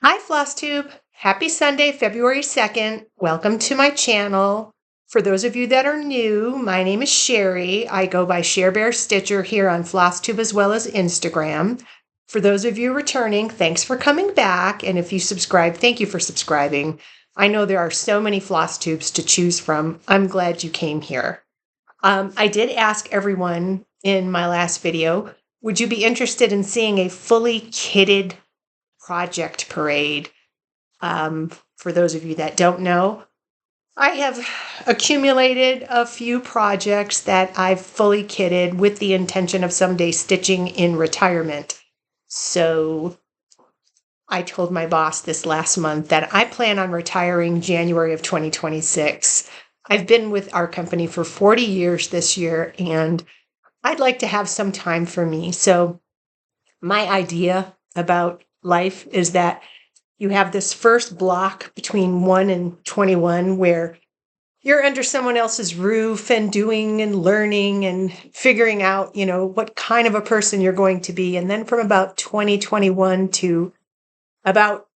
Hi, Flosstube. Happy Sunday, February 2nd. Welcome to my channel. For those of you that are new, my name is Sherry. I go by Share Bear Stitcher here on Flosstube as well as Instagram. For those of you returning, thanks for coming back. And if you subscribe, thank you for subscribing. I know there are so many Flosstubes to choose from. I'm glad you came here. I did ask everyone in my last video, would you be interested in seeing a fully kitted project parade? For those of you that don't know, I have accumulated a few projects that I've fully kitted with the intention of someday stitching in retirement. So I told my boss this last month that I plan on retiring January of 2026. I've been with our company for 40 years this year, and I'd like to have some time for me. So my idea about life is that you have this first block between 1 and 21 where you're under someone else's roof and doing and learning and figuring out, what kind of a person you're going to be. And then from about 2021 to about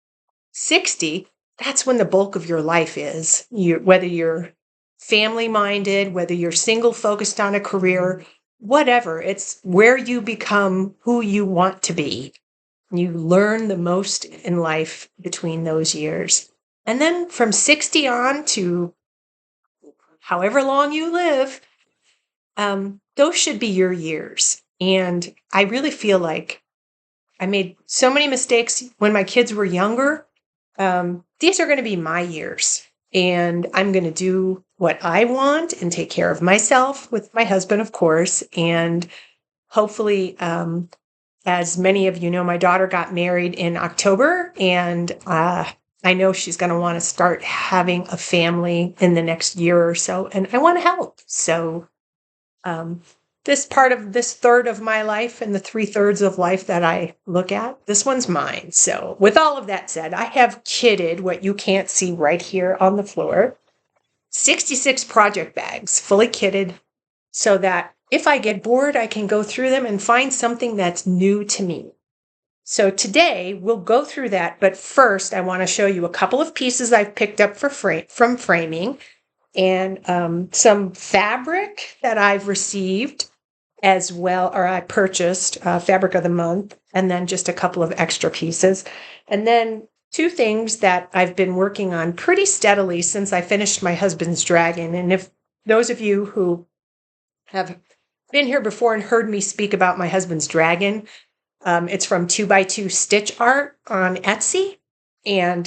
60, that's when the bulk of your life is. Whether you're family minded, whether you're single focused on a career, whatever, it's where you become who you want to be. You learn the most in life between those years. And then from 60 on to however long you live, those should be your years. And I really feel like I made so many mistakes when my kids were younger. These are going to be my years. And I'm going to do what I want and take care of myself with my husband, of course. And hopefully, as many of you know, my daughter got married in October, and I know she's going to want to start having a family in the next year or so, and I want to help. So this third of my life and the 3/3 of life that I look at, this one's mine. So with all of that said, I have kitted what you can't see right here on the floor, 66 project bags, fully kitted, so that if I get bored, I can go through them and find something that's new to me. So today we'll go through that, but first I want to show you a couple of pieces I've picked up from framing, and some fabric that I've received as well, or I purchased fabric of the month, and then just a couple of extra pieces. And then two things that I've been working on pretty steadily since I finished my husband's dragon. And if those of you who have been here before and heard me speak about my husband's dragon, it's from 2x2 Stitch Art on Etsy, and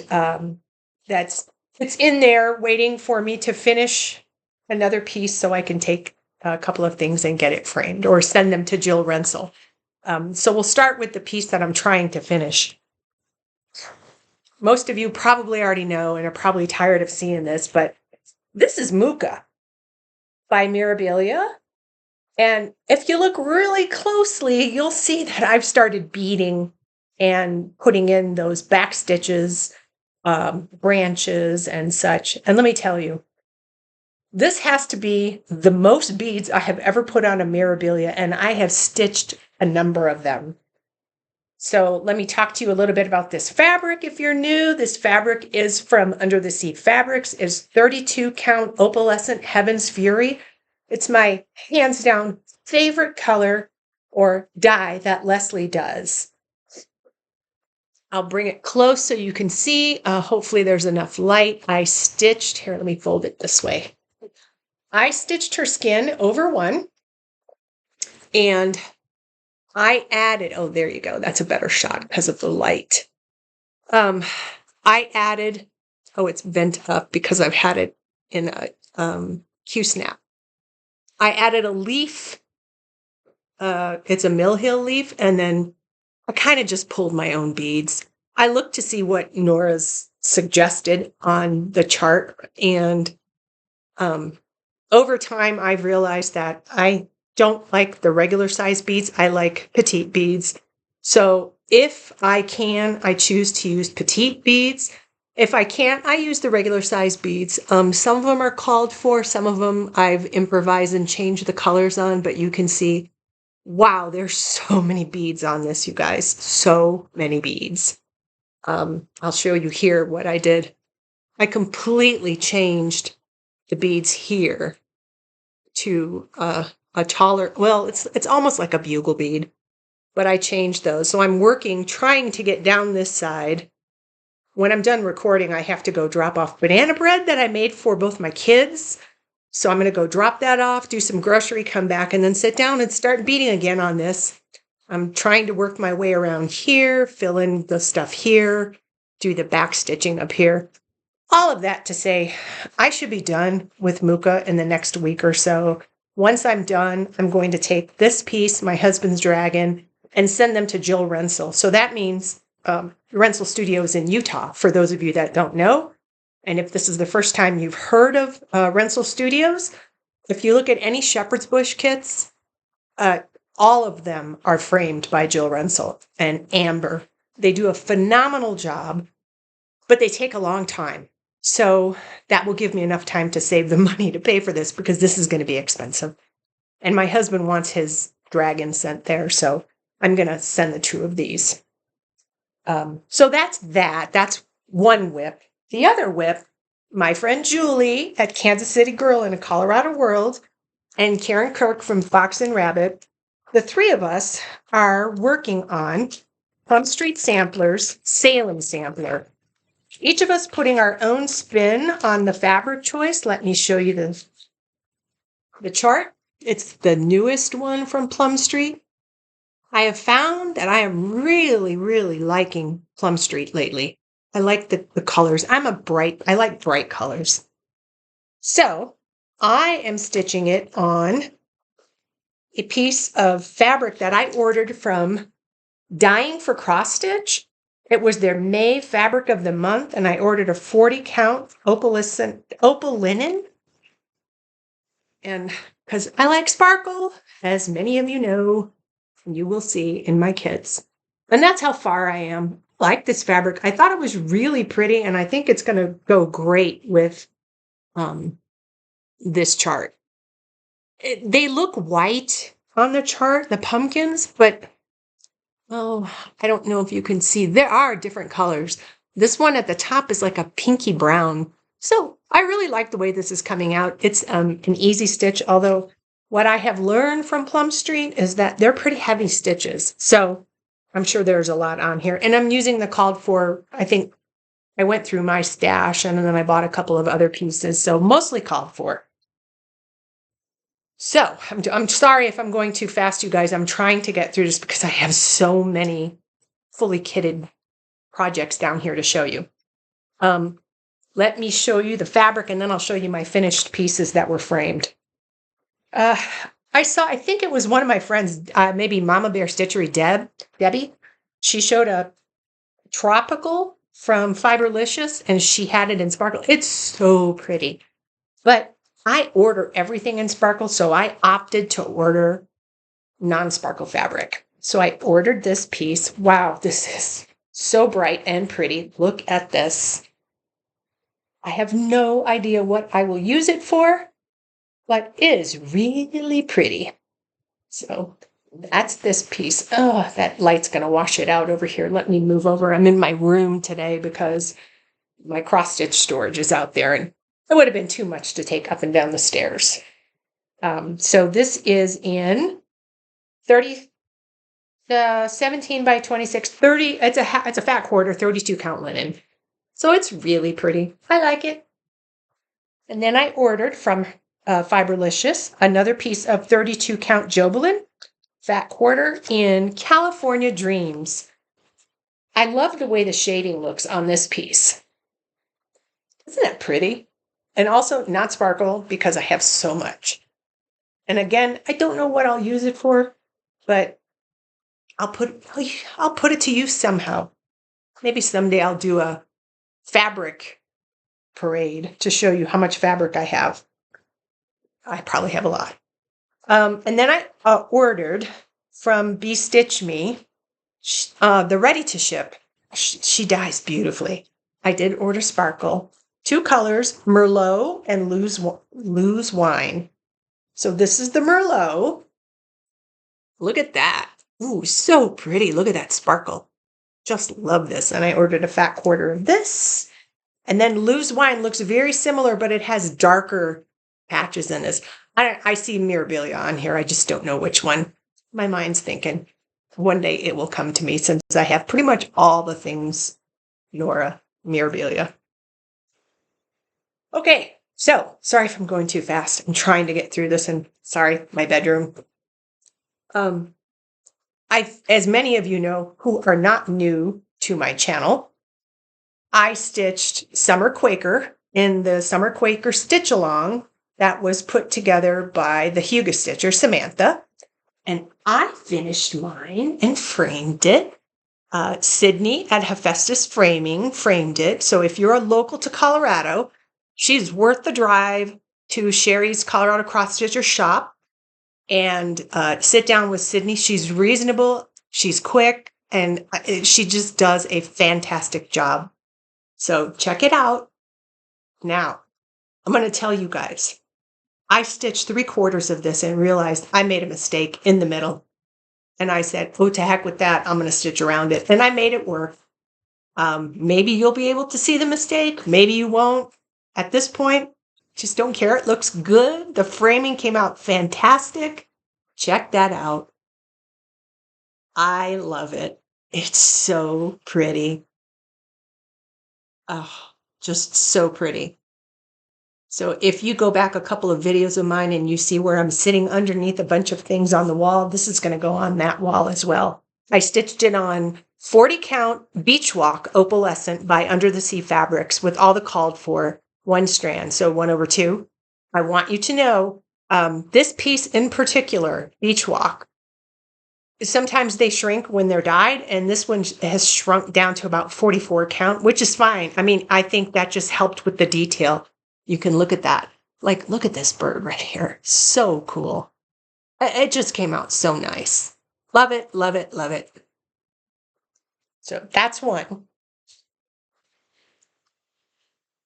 it's in there waiting for me to finish another piece so I can take a couple of things and get it framed or send them to Jill Rensel. So we'll start with the piece that I'm trying to finish. Most of you probably already know and are probably tired of seeing this, but this is Muka by Mirabilia. And if you look really closely, you'll see that I've started beading and putting in those back stitches, branches and such. And let me tell you, this has to be the most beads I have ever put on a Mirabilia, and I have stitched a number of them. So let me talk to you a little bit about this fabric. If you're new, this fabric is from Under the Sea Fabrics. It's 32 count opalescent Heaven's Fury. It's my hands down favorite color or dye that Leslie does. I'll bring it close so you can see. Hopefully there's enough light. Here, let me fold it this way. I stitched her skin over one, and I added, oh, there you go. That's a better shot because of the light. I added, it's bent up because I've had it in a Q-snap. I added a leaf. It's a Mill Hill leaf, and then I kind of just pulled my own beads. I looked to see what Nora's suggested on the chart, and over time I've realized that I don't like the regular size beads. I like petite beads. So if I can, I choose to use petite beads. If I can't, I use the regular size beads. Some of them are called for, some of them I've improvised and changed the colors on, but you can see, wow, there's so many beads on this, you guys. So many beads. I'll show you here what I did. I completely changed the beads here to a taller, well, it's almost like a bugle bead, but I changed those. So I'm trying to get down this side. When I'm done recording, I have to go drop off banana bread that I made for both my kids. So I'm going to go drop that off, do some grocery, come back, and then sit down and start beading again on this. I'm trying to work my way around here, fill in the stuff here, do the back stitching up here. All of that to say, I should be done with Muka in the next week or so. Once I'm done, I'm going to take this piece, my husband's dragon, and send them to Jill Rensel. So that means Rensel Studios in Utah, for those of you that don't know. And if this is the first time you've heard of Rensel Studios, if you look at any shepherd's bush kits, all of them are framed by Jill Rensel and Amber. They do a phenomenal job, but they take a long time. So that will give me enough time to save the money to pay for this, because this is going to be expensive. And my husband wants his dragon sent there, so I'm going to send the 2 of these. So that's that. That's one whip. The other whip, my friend Julie at Kansas City Girl in a Colorado World and Karen Kirk from Fox and Rabbit, the 3 of us are working on Plum Street Samplers, Salem Sampler. Each of us putting our own spin on the fabric choice. Let me show you the chart. It's the newest one from Plum Street. I have found that I am really, really liking Plum Street lately. I like the colors. I like bright colors. So I am stitching it on a piece of fabric that I ordered from Dying for Cross Stitch. It was their May fabric of the month, and I ordered a 40 count opal linen. And because I like sparkle, as many of you know, and you will see in my kits. And that's how far I am. I like this fabric. I thought it was really pretty, and I think it's going to go great with this chart. They look white on the chart, the pumpkins, but oh, I don't know if you can see. There are different colors. This one at the top is like a pinky brown. So I really like the way this is coming out. It's an easy stitch, although what I have learned from Plum Street is that they're pretty heavy stitches. So I'm sure there's a lot on here. And I'm using the called for, I think I went through my stash and then I bought a couple of other pieces. So mostly called for. So I'm sorry if I'm going too fast, you guys. I'm trying to get through this because I have so many fully kitted projects down here to show you. Let me show you the fabric, and then I'll show you my finished pieces that were framed. I think it was one of my friends, maybe Mama Bear Stitchery Debbie. She showed a tropical from Fiberlicious, and she had it in sparkle. It's so pretty. But I order everything in sparkle, so I opted to order non-sparkle fabric. So I ordered this piece. Wow, this is so bright and pretty. Look at this. I have no idea what I will use it for, but it is really pretty. So that's this piece. Oh, that light's going to wash it out over here. Let me move over. I'm in my room today because my cross-stitch storage is out there, and it would have been too much to take up and down the stairs. So this is in 17 by 26, 30. It's a fat quarter, 32 count linen. So it's really pretty. I like it. And then I ordered from Fiberlicious another piece of 32 count Jobelin, fat quarter in California Dreams. I love the way the shading looks on this piece. Isn't that pretty? And also not sparkle because I have so much. And again, I don't know what I'll use it for, but I'll put it to use somehow. Maybe someday I'll do a fabric parade to show you how much fabric I have. I probably have a lot. And then I ordered from Be Stitch Me the ready to ship. She dyes beautifully. I did order sparkle. 2 colors, Merlot and Lose Wine. So this is the Merlot. Look at that. Ooh, so pretty. Look at that sparkle. Just love this. And I ordered a fat quarter of this. And then Lou's Wine looks very similar, but it has darker patches in this. I see Mirabilia on here. I just don't know which one. My mind's thinking one day it will come to me since I have pretty much all the things Nora Mirabilia. Okay, so sorry if I'm going too fast. I'm trying to get through this, and sorry, my bedroom. As many of you know who are not new to my channel, I stitched Summer Quaker in the Summer Quaker Stitch Along that was put together by the Huga Stitcher, Samantha. And I finished mine and framed it. Sydney at Hephaestus Framing framed it. So if you're a local to Colorado, she's worth the drive to Sherry's Colorado Cross Stitcher shop and sit down with Sydney. She's reasonable, she's quick, and she just does a fantastic job. So check it out. Now, I'm going to tell you guys, I stitched 3/4 of this and realized I made a mistake in the middle. And I said, oh, to heck with that. I'm going to stitch around it. And I made it work. Maybe you'll be able to see the mistake. Maybe you won't. At this point, just don't care. It looks good. The framing came out fantastic. Check that out. I love it. It's so pretty. Oh, just so pretty. So if you go back a couple of videos of mine and you see where I'm sitting underneath a bunch of things on the wall, this is going to go on that wall as well. I stitched it on 40 count Beach Walk Opalescent by Under the Sea Fabrics with all the called for 1 strand, so 1/2. I want you to know this piece in particular, Beach Walk, sometimes they shrink when they're dyed, and this one has shrunk down to about 44 count, which is fine. I mean, I think that just helped with the detail. You can look at that. Like, look at this bird right here. So cool. It just came out so nice. Love it, love it, love it. So that's one.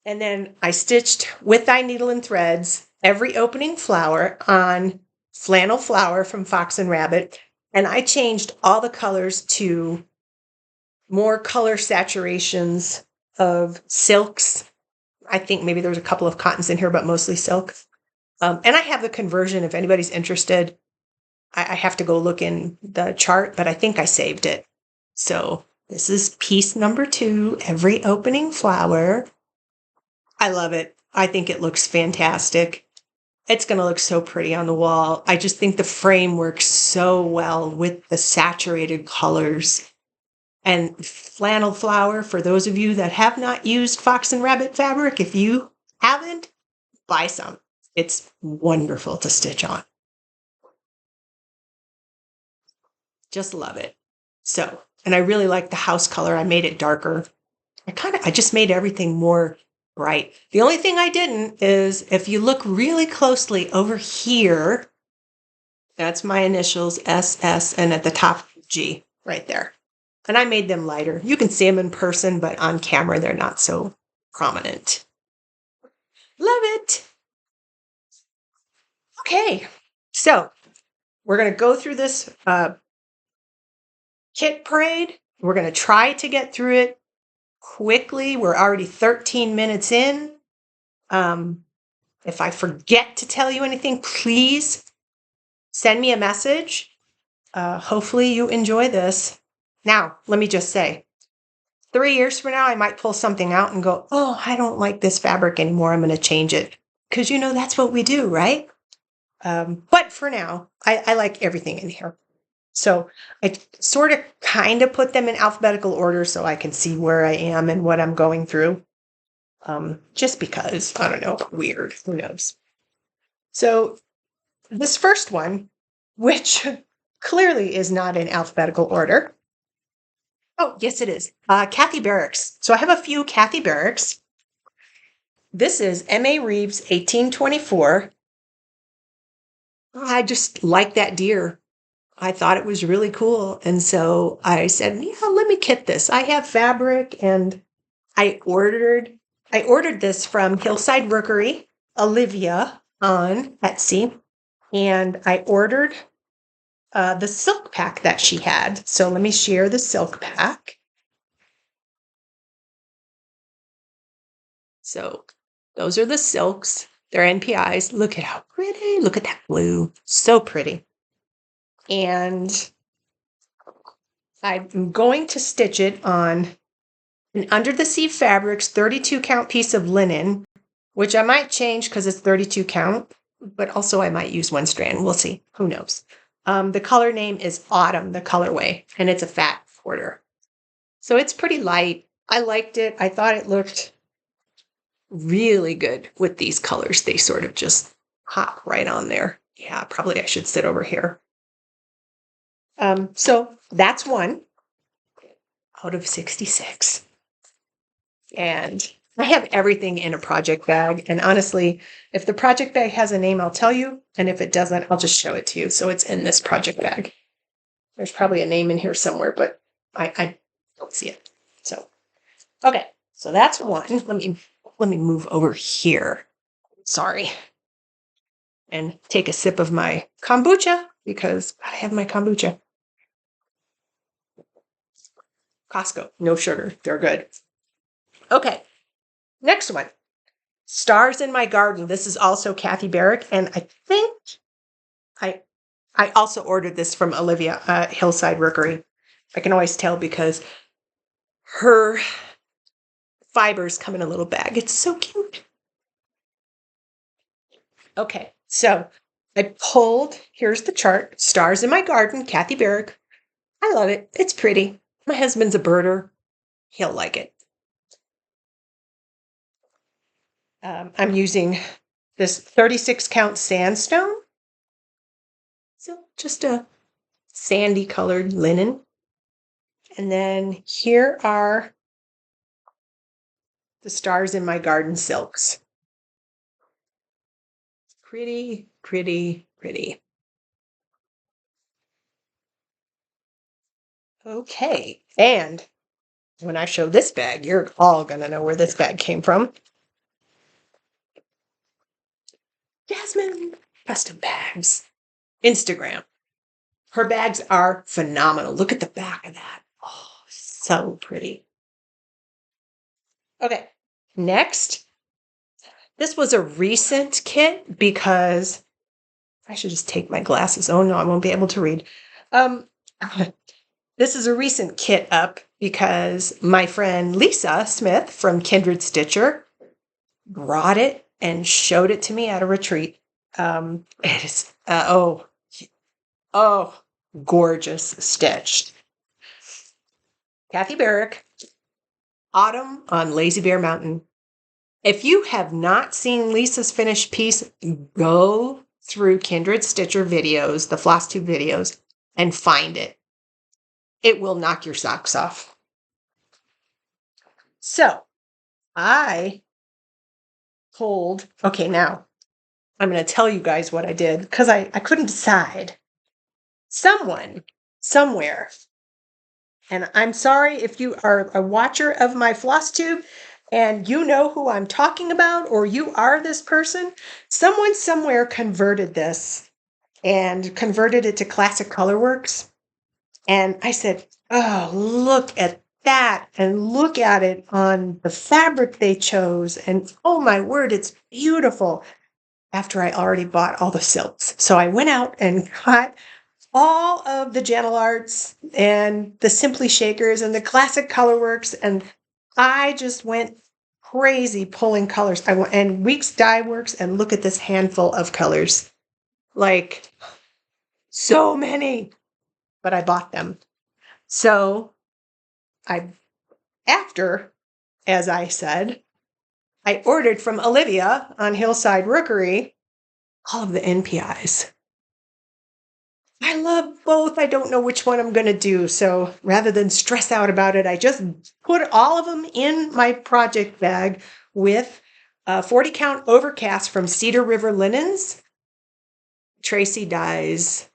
And then I stitched With Thy Needle and Threads every opening flower on Flannel Flower from Fox and Rabbit. And I changed all the colors to more color saturations of silks. I think maybe there's a couple of cottons in here, but mostly silk. And I have the conversion if anybody's interested. I have to go look in the chart, but I think I saved it. So this is piece number 2, every opening flower. I love it. I think it looks fantastic. It's going to look so pretty on the wall. I just think the frame works so well with the saturated colors. And Flannel Flower, for those of you that have not used Fox and Rabbit fabric, if you haven't, buy some. It's wonderful to stitch on. Just love it. So, and I really like the house color. I made it darker. I just made everything more bright. The only thing I didn't is if you look really closely over here, that's my initials, SS, and at the top, G, right there. And I made them lighter. You can see them in person, but on camera, they're not so prominent. Love it. Okay, so we're going to go through this kit parade. We're going to try to get through it quickly. We're already 13 minutes in. If I forget to tell you anything, please send me a message. Hopefully you enjoy this. Now, let me just say, 3 years from now, I might pull something out and go, oh, I don't like this fabric anymore. I'm going to change it. Because, you know, that's what we do, right? But for now, I like everything in here. So I sort of kind of put them in alphabetical order so I can see where I am and what I'm going through. Just because, I don't know, weird, who knows. So this first one, which clearly is not in alphabetical order. Oh, yes, it is. Kathy Barracks. So I have a few Kathy Barracks. This is M.A. Reeves, 1824. I just like that deer. I thought it was really cool. And so I said, yeah, let me kit this. I have fabric, and I ordered this from Hillside Rookery, Olivia on Etsy. And I ordered the silk pack that she had. So let me share the silk pack. So those are the silks. They're NPIs. Look at how pretty. Look at that blue. So pretty. And I'm going to stitch it on an Under the Sea Fabrics 32 count piece of linen, which I might change because it's 32 count, but also I might use one strand. We'll see. Who knows? The color name is Autumn, the colorway, and it's a fat quarter. So it's pretty light. I liked it. I thought it looked really good with these colors. They sort of just hop right on there. Yeah, probably I should sit over here. So that's one out of 66. And I have everything in a project bag. And honestly, if the project bag has a name, I'll tell you. And if it doesn't, I'll just show it to you. So it's in this project bag. There's probably a name in here somewhere, but I don't see it. So, okay. So that's one. Let me move over here. Sorry. And take a sip of my kombucha because I have my kombucha. Costco, no sugar. They're good. Okay. Next one. Stars in My Garden. This is also Kathy Barrick, and I think I also ordered this from Olivia at Hillside Rookery. I can always tell because her fibers come in a little bag. It's so cute. Okay, so I pulled, here's the chart, Stars in My Garden, Kathy Barrick. I love it. It's pretty. My husband's a birder. He'll like it. I'm using this 36 count sandstone. So just a sandy colored linen. And then here are the Stars in My Garden silks. Pretty, pretty, pretty. Okay, and when I show this bag, you're all going to know where this bag came from. Jasmine Custom Bags. Instagram. Her bags are phenomenal. Look at the back of that. Oh, so pretty. Okay, next. This was a recent kit because I should just take my glasses. Oh no, I won't be able to read. This is a recent kit up because my friend Lisa Smith from Kindred Stitcher brought it and showed it to me at a retreat. It is, gorgeous stitched. Kathy Barrick, Autumn on Lazy Bear Mountain. If you have not seen Lisa's finished piece, go through Kindred Stitcher videos, the Flosstube videos, and find it. It will knock your socks off. So I pulled, okay, now I'm going to tell you guys what I did because I couldn't decide. Someone, somewhere, and I'm sorry if you are a watcher of my Flosstube and you know who I'm talking about or you are this person, someone somewhere converted this and converted it to Classic Colorworks. And I said, oh, look at that. And look at it on the fabric they chose. And oh my word, it's beautiful. After I already bought all the silks. So I went out and got all of the Gentle Arts and the Simply Shakers and the Classic Colorworks. And I just went crazy pulling colors. And Weeks Dye Works, and look at this handful of colors. Like, so many. But I bought them. So after, as I said, I ordered from Olivia on Hillside Rookery all of the NPIs. I love both. I don't know which one I'm going to do. So rather than stress out about it, I just put all of them in my project bag with a 40 count overcast from Cedar River Linens. Tracy dyes.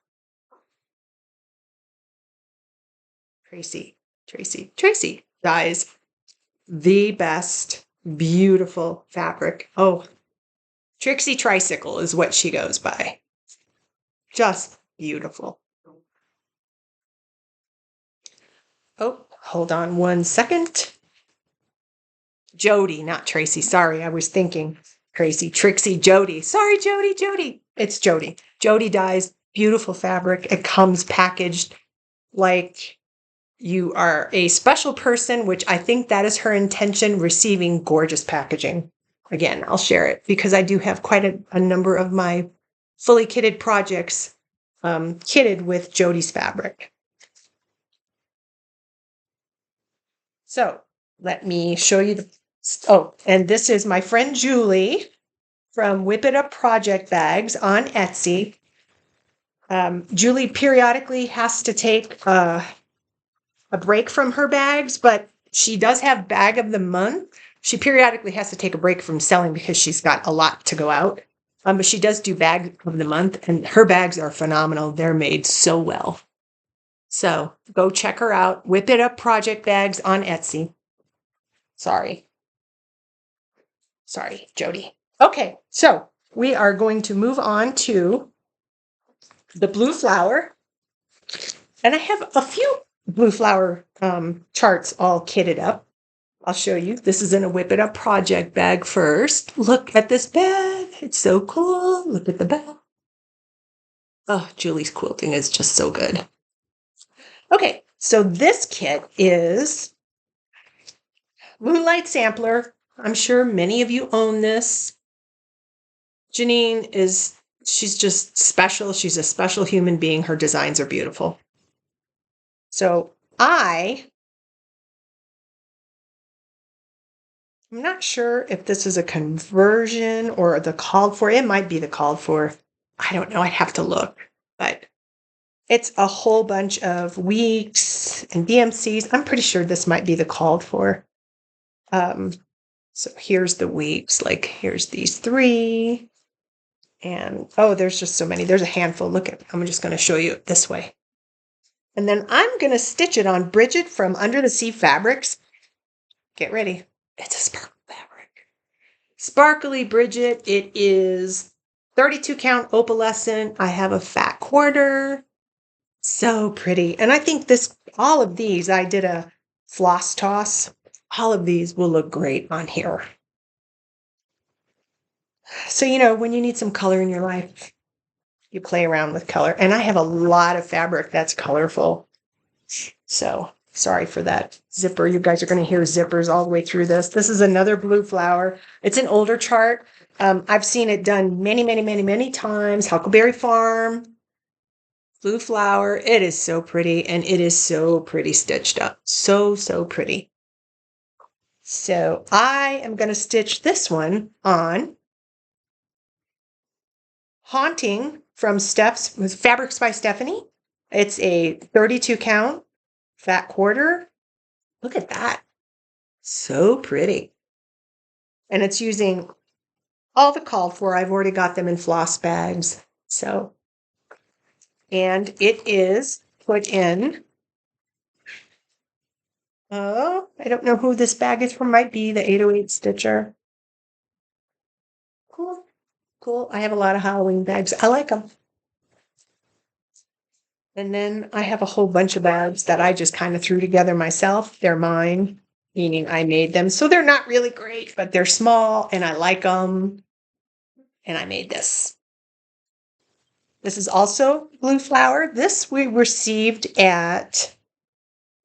Tracy dyes the best, beautiful fabric. Oh, Trixie Tricycle is what she goes by. Just beautiful. Oh, hold on one second. Jody, not Tracy. Sorry, I was thinking Tracy, Trixie, Jody. Sorry, Jody. It's Jody. Jody dyes beautiful fabric. It comes packaged like you are a special person, which I think that is her intention, receiving gorgeous packaging. Again, I'll share it because I do have quite a number of my fully kitted projects kitted with Jody's fabric. So let me show you and this is my friend Julie from Whip It Up Project Bags on Etsy. Julie periodically has to take a break from her bags, but she does have bag of the month. She periodically has to take a break from selling because she's got a lot to go out. But she does do bag of the month, and her bags are phenomenal. They're made so well. So go check her out. Whip It Up Project Bags on Etsy. Sorry, Jody. Okay, so we are going to move on to the blue flower. And I have a few blue flower charts all kitted up. I'll show you. This is in a Whip It Up project bag first. Look at this bag. It's so cool. Look at the bag. Oh, Julie's quilting is just so good. Okay, so this kit is Moonlight Sampler. I'm sure many of you own this. Janine she's just special. She's a special human being. Her designs are beautiful. So I'm not sure if this is a conversion or the called for. It might be the called for. I don't know. I'd have to look. But it's a whole bunch of weeks and DMCs. I'm pretty sure this might be the called for. So here's the weeks. Like here's these 3. And there's just so many. There's a handful. Look at. I'm just going to show you this way. And then I'm going to stitch it on Bridget from Under the Sea Fabrics. Get ready. It's a sparkle fabric. Sparkly Bridget. It is 32 count opalescent. I have a fat quarter. So pretty. And I think all of these, I did a floss toss. All of these will look great on here. So, when you need some color in your life, you play around with color. And I have a lot of fabric that's colorful. So sorry for that zipper. You guys are going to hear zippers all the way through this. This is another blue flower. It's an older chart. I've seen it done many, many, many, many times. Huckleberry Farm, blue flower. It is so pretty, and it is so pretty stitched up. So, so pretty. So I am going to stitch this one on Haunting from Fabrics by Stephanie. It's a 32 count fat quarter. Look at that. So pretty. And it's using all the called for. I've already got them in floss bags. So, and it is put in, I don't know who this bag is from. Might be the 808 Stitcher. Cool. I have a lot of Halloween bags. I like them. And then I have a whole bunch of bags that I just kind of threw together myself. They're mine, meaning I made them. So they're not really great, but they're small and I like them. And I made this. This is also blue flower. This we received at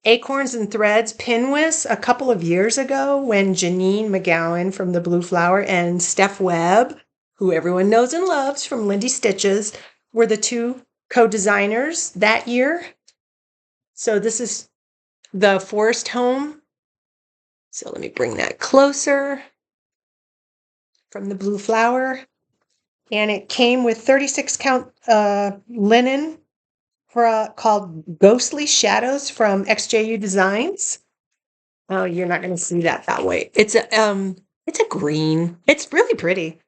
Acorns and Threads Pinwis a couple of years ago when Janine McGowan from the Blue Flower and Steph Webb, who everyone knows and loves from Lindy Stitches, were the 2 co-designers that year. So this is the Forest Home. So let me bring that closer from the Blue Flower. And it came with 36 count linen called Ghostly Shadows from XJU Designs. Oh, you're not going to see that way. It's a green. It's really pretty.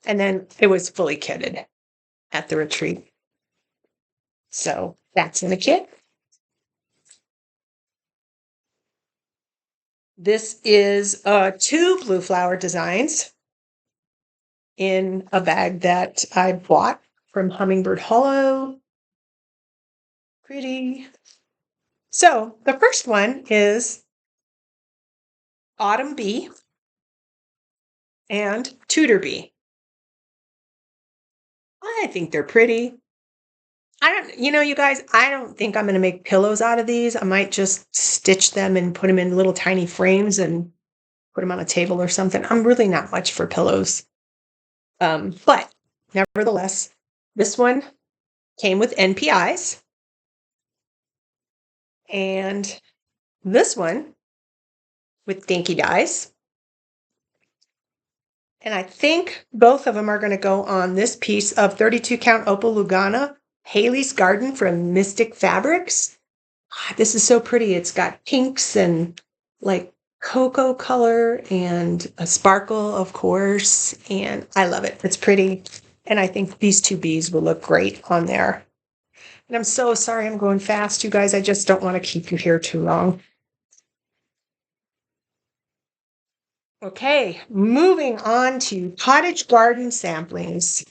And then it was fully kitted at the retreat. So that's in the kit. This is 2 blue flower designs in a bag that I bought from Hummingbird Hollow. Pretty. So the first one is Autumn Bee. and Tudor Bee. I think they're pretty. You guys, I don't think I'm going to make pillows out of these. I might just stitch them and put them in little tiny frames and put them on a table or something. I'm really not much for pillows. But nevertheless, this one came with NPIs. And this one with Dinky Dyes. And I think both of them are going to go on this piece of 32 count Opal Lugana Haley's Garden from Mystic Fabrics. This is so pretty. It's got pinks and like cocoa color and a sparkle, of course. And I love it. It's pretty. And I think these two bees will look great on there. And I'm so sorry I'm going fast, you guys. I just don't want to keep you here too long. Okay, moving on to cottage garden samplings.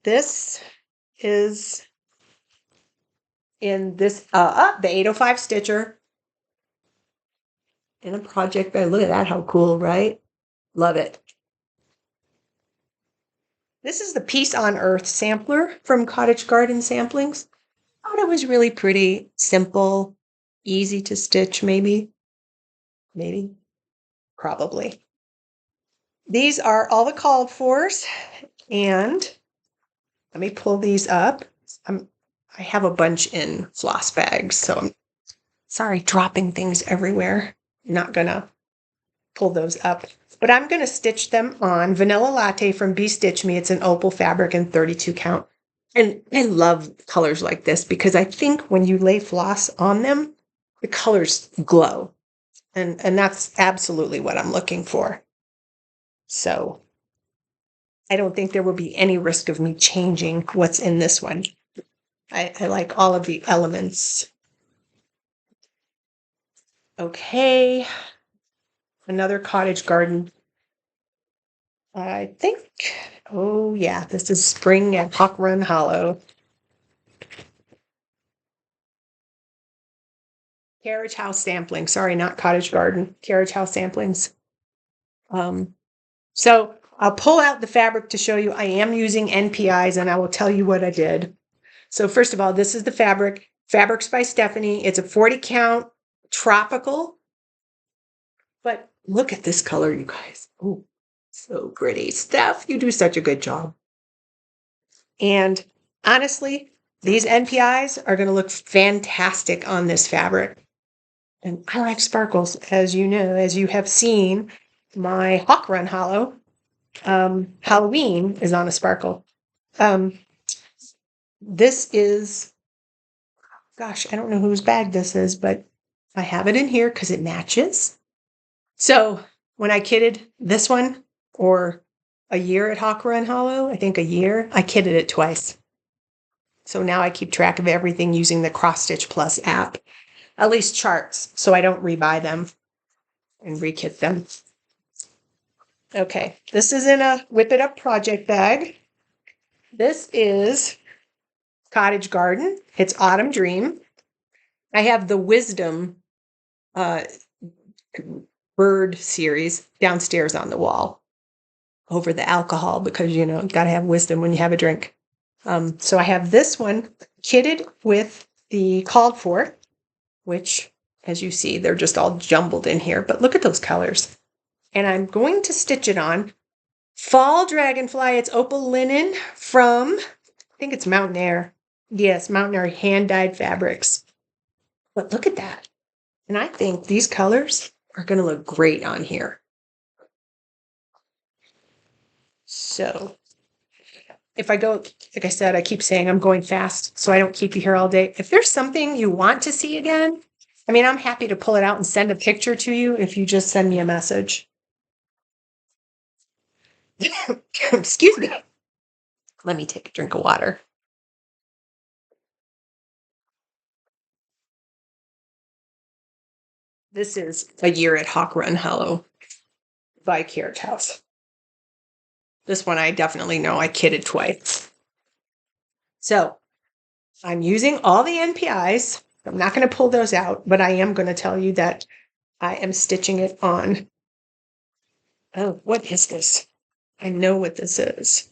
This is in this, the 805 Stitcher in a project bag. Look at that, how cool, right? Love it. This is the Peace on Earth sampler from Cottage Garden Samplings. I thought it was really pretty, simple, easy to stitch, maybe, probably. These are all the called fors, and let me pull these up. I have a bunch in floss bags, so I'm sorry, dropping things everywhere. Not gonna pull those up, but I'm gonna stitch them on Vanilla Latte from Bee Stitch Me. It's an opal fabric and 32 count. And I love colors like this because I think when you lay floss on them, the colors glow. And that's absolutely what I'm looking for. So I don't think there will be any risk of me changing what's in this one. I like all of the elements. Okay. Another cottage garden. I think, oh yeah, this is Spring at Hawk Run Hollow. Carriage House sampling. Sorry, not cottage garden. Carriage House samplings. So I'll pull out the fabric to show you I am using NPIs, and I will tell you what I did. So first of all, this is the fabric. Fabrics by Stephanie. It's a 40 count tropical. But look at this color, you guys. Oh, so pretty. Steph, you do such a good job. And honestly, these NPIs are going to look fantastic on this fabric. And I like sparkles, as you know, as you have seen, my Hawk Run Hollow Halloween is on a sparkle. This is, gosh, I don't know whose bag this is, but I have it in here because it matches. So when I kitted this one, or a year at Hawk Run Hollow, I think a year, I kitted it twice. So now I keep track of everything using the Cross Stitch Plus app, at least charts, so I don't rebuy them and rekit them. Okay, this is in a Whip It Up project bag. This is Cottage Garden. It's Autumn Dream. I have the Wisdom bird series downstairs on the wall over the alcohol because, you know, you got to have wisdom when you have a drink. So I have this one kitted with the called for, which, as you see, they're just all jumbled in here. But look at those colors. And I'm going to stitch it on Fall Dragonfly. It's opal linen from, I think it's Mountain Air. Yes, Mountain Air hand-dyed fabrics. But look at that. And I think these colors are going to look great on here. So if I go, like I said, I keep saying I'm going fast, so I don't keep you here all day. If there's something you want to see again, I mean, I'm happy to pull it out and send a picture to you if you just send me a message. Excuse me. Let me take a drink of water. This is A Year at Hawk Run Hollow by Carriage House. This one I definitely know I kitted twice. So I'm using all the NPIs. I'm not going to pull those out, but I am going to tell you that I am stitching it on Oh, what is this? I know what this is.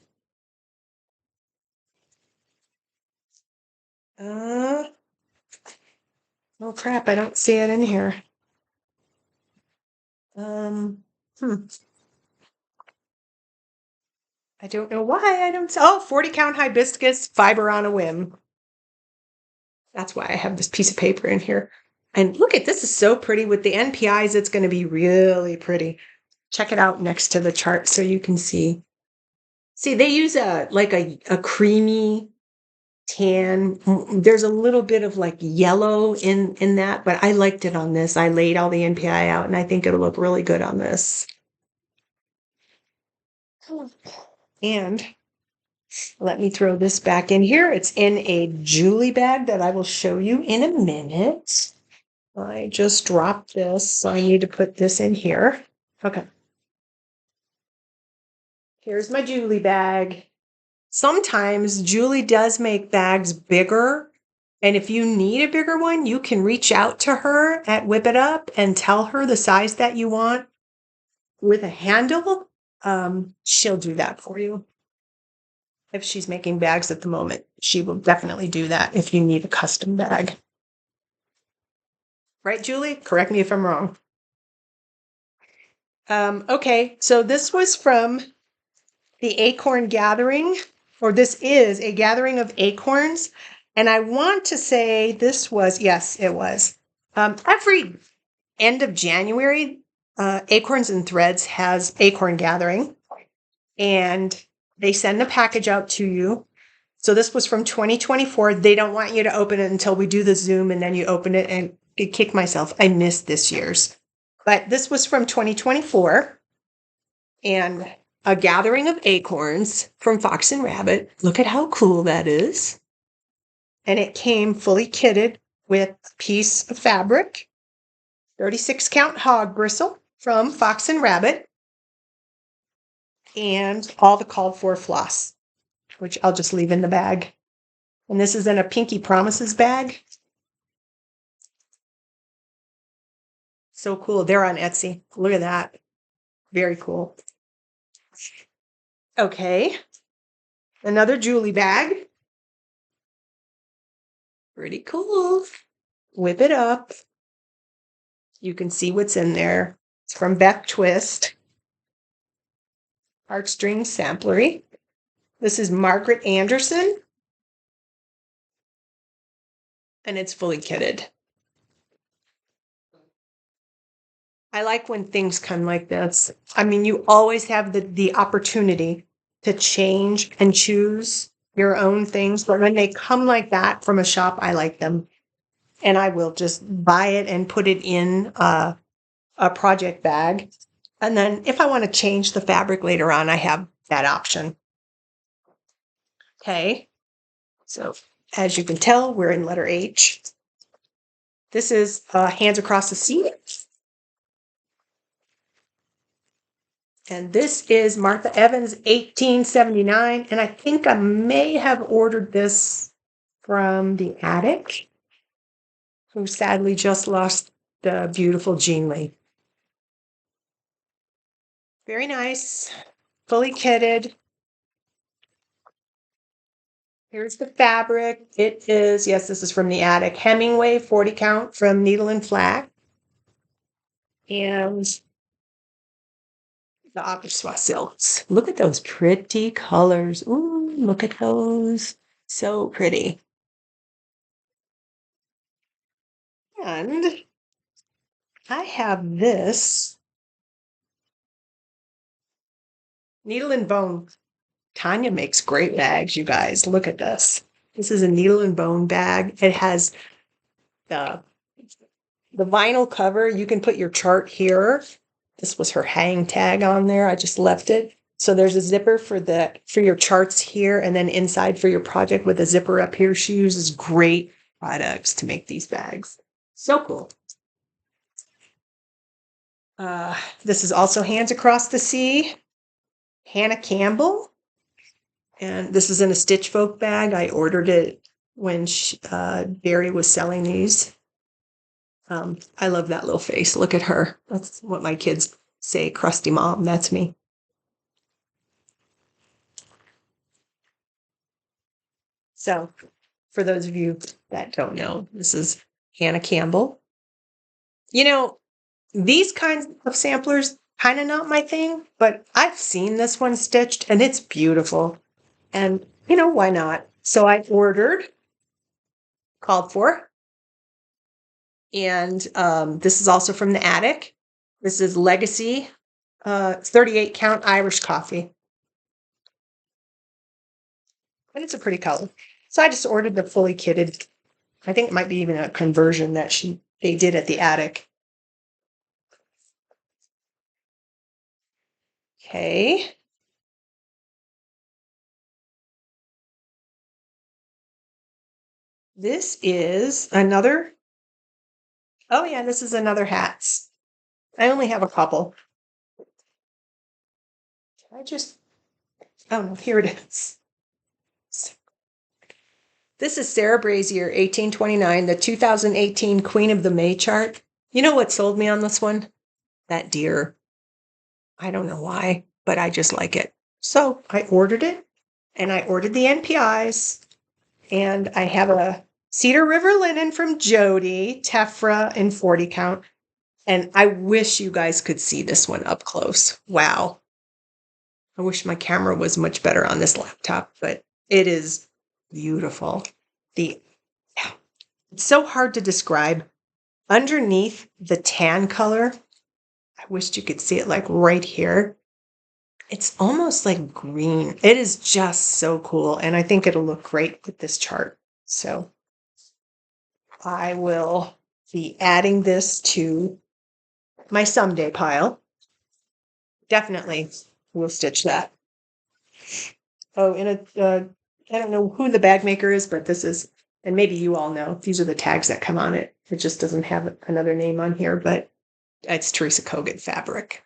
Oh crap, I don't see it in here. Um, hmm. I don't know why I don't. Oh, 40 count hibiscus fiber on a whim. That's why I have this piece of paper in here. And look at this, is so pretty with the NPIs. It's going to be really pretty. Check it out next to the chart so you can see. See, they use a creamy tan. There's a little bit of like yellow in that, but I liked it on this. I laid all the NPI out and I think it'll look really good on this. And let me throw this back in here. It's in a Julie bag that I will show you in a minute. I just dropped this, so I need to put this in here. Okay. Here's my Julie bag. Sometimes Julie does make bags bigger. And if you need a bigger one, you can reach out to her at Whip It Up and tell her the size that you want with a handle. She'll do that for you. If she's making bags at the moment, she will definitely do that if you need a custom bag. Right, Julie? Correct me if I'm wrong. Okay, so this was from the Acorn Gathering, or this is a gathering of acorns. And I want to say this was, yes, it was. Every end of January, Acorns and Threads has Acorn Gathering, and they send the package out to you. So this was from 2024. They don't want you to open it until we do the Zoom, and then you open it, and I kick myself. I missed this year's. But this was from 2024. And a gathering of acorns from Fox and Rabbit. Look at how cool that is. And it came fully kitted with a piece of fabric, 36 count hog bristle from Fox and Rabbit, and all the called for floss, which I'll just leave in the bag. And this is in a Pinky Promises bag. So cool. They're on Etsy. Look at that. Very cool. Okay. Another Julie bag. Pretty cool. Whip it up. You can see what's in there. It's from Beth Twist. Heartstring Samplery. This is Margaret Anderson. And it's fully kitted. I like when things come like this. I mean, you always have the opportunity to change and choose your own things. But when they come like that from a shop, I like them. And I will just buy it and put it in a project bag. And then if I want to change the fabric later on, I have that option. Okay. So as you can tell, we're in letter H. This is Hands Across the Sea. And this is Martha Evans, 1879. And I think I may have ordered this from the attic, who sadly just lost the beautiful Jean Lee. Very nice, fully kitted. Here's the fabric. It is, yes, this is from the attic. Hemingway 40 count from Needle and Flax. And the Aquaswa silks. Look at those pretty colors. Ooh, look at those. So pretty. And I have this Needle and Bone. Tanya makes great bags, you guys. Look at this. This is a Needle and Bone bag. It has the vinyl cover. You can put your chart here. This was her hang tag on there. I just left it. So there's a zipper for your charts here, and then inside for your project with a zipper up here. She uses great products to make these bags. So cool. This is also Hands Across the Sea. Hannah Campbell. And this is in a Stitch Folk bag. I ordered it when Barry was selling these. I love that little face. Look at her. That's what my kids say crusty mom. That's me. So for those of you that don't know, this is Hannah Campbell. You know, these kinds of samplers, kind of not my thing, but I've seen this one stitched and it's beautiful. And, you know, why not? So I ordered, called for, and this is also from the attic. This is Legacy 38 count Irish coffee. And it's a pretty color. So I just ordered the fully kitted. I think it might be even a conversion that they did at the attic. Okay. This is another. Oh yeah, this is another hats. I only have a couple. Oh no, here it is. This is Sarah Brazier, 1829, the 2018 Queen of the May chart. You know what sold me on this one? That deer. I don't know why, but I just like it. So I ordered it, and I ordered the NPIs, and I have a Cedar River linen from Jody, Tephra in 40 count. And I wish you guys could see this one up close. Wow. I wish my camera was much better on this laptop, but it is beautiful. It's so hard to describe. Underneath the tan color, I wished you could see it like right here. It's almost like green. It is just so cool. And I think it'll look great with this chart. So I will be adding this to my someday pile. Definitely will stitch that. Oh, I don't know who the bag maker is, but this is, and maybe you all know, these are the tags that come on it. It just doesn't have another name on here, but it's Teresa Kogan fabric.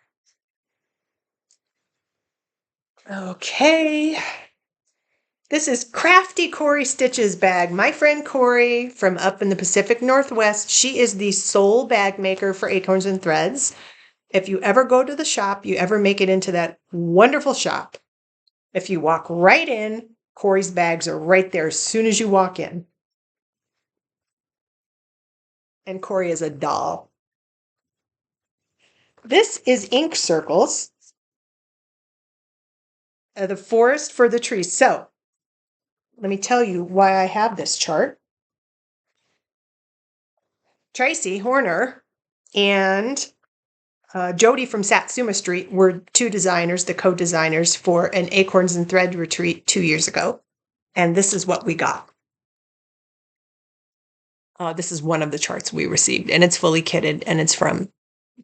Okay. This is Crafty Corey Stitches bag. My friend Corey from up in the Pacific Northwest, she is the sole bag maker for Acorns and Threads. If you ever go to the shop, you ever make it into that wonderful shop, if you walk right in, Corey's bags are right there as soon as you walk in. And Corey is a doll. This is ink circles. The forest for the trees. So let me tell you why I have this chart. Tracy Horner and Jody from Satsuma Street were two designers, the co-designers for an Acorns and Thread retreat 2 years ago. And this is what we got. This is one of the charts we received, and it's fully kitted, and it's from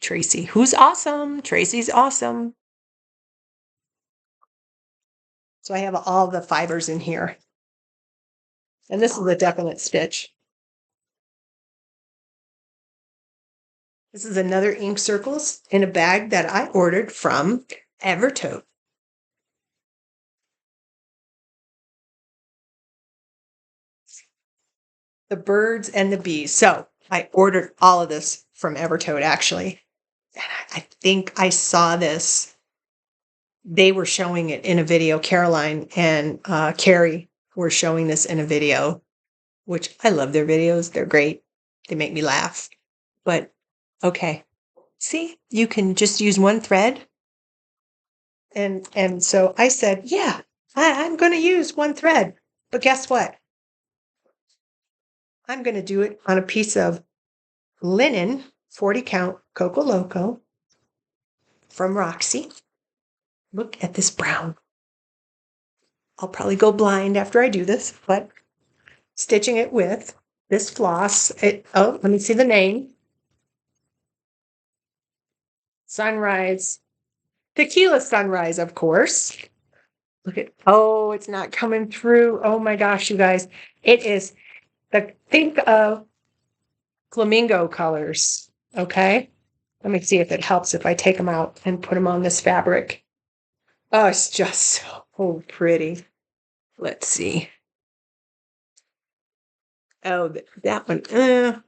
Tracy, who's awesome. Tracy's awesome. So I have all the fibers in here. And this is a definite stitch. This is another ink circles in a bag that I ordered from Evertote. The birds and the bees. So I ordered all of this from Evertote, actually. And I think I saw this. They were showing it in a video. Caroline and Carrie were showing this in a video, which I love their videos. They're great. They make me laugh. But okay. See, you can just use one thread. And so I said, yeah, I'm going to use one thread. But guess what? I'm going to do it on a piece of linen, 40 count Coco Loco from Roxy. Look at this brown. I'll probably go blind after I do this, but stitching it with this floss. Let me see the name. Sunrise. Tequila Sunrise, of course. Look at, it's not coming through. Oh my gosh, you guys. It is think of flamingo colors. Okay. Let me see if it helps if I take them out and put them on this fabric. Oh, it's just so pretty. Let's see. Oh, that one.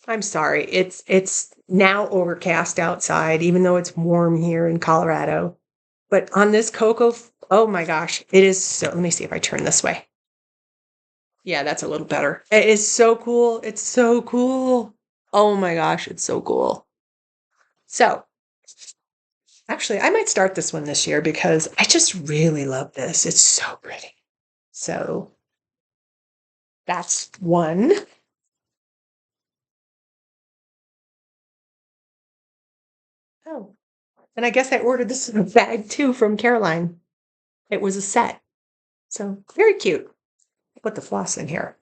I'm sorry. It's now overcast outside, even though it's warm here in Colorado. But on this cocoa, oh my gosh, it is so. Let me see if I turn this way. Yeah, that's a little better. It is so cool. It's so cool. Oh my gosh, it's so cool. So, actually, I might start this one this year because I just really love this. It's so pretty. So, that's one. Oh, and I guess I ordered this in a bag too from Caroline. It was a set. So, very cute. Put the floss in here.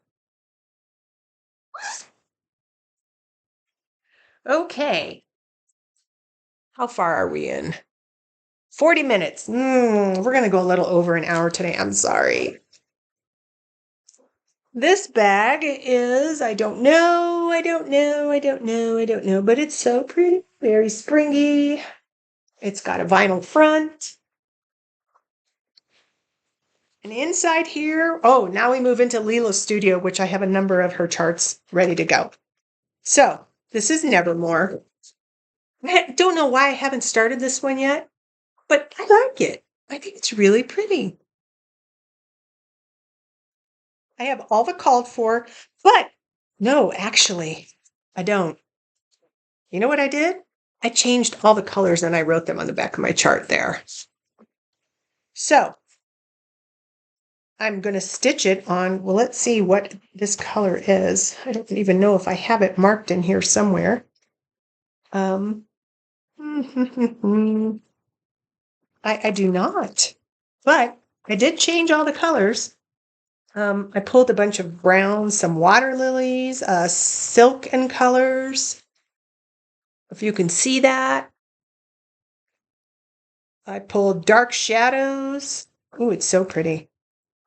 Okay. How far are we in? 40 minutes. We're going to go a little over an hour today. I'm sorry. This bag is, I don't know, but it's so pretty. Very springy. It's got a vinyl front. And inside here, oh, now we move into Lila's studio, which I have a number of her charts ready to go. So, this is Nevermore. I don't know why I haven't started this one yet, but I like it. I think it's really pretty. I have all the called for, but no, actually, I don't. You know what I did? I changed all the colors and I wrote them on the back of my chart there. So I'm going to stitch it on, well, let's see what this color is. I don't even know if I have it marked in here somewhere. I do not, but I did change all the colors. I pulled a bunch of browns, some water lilies, silk and colors. If you can see that. I pulled dark shadows. Oh, it's so pretty.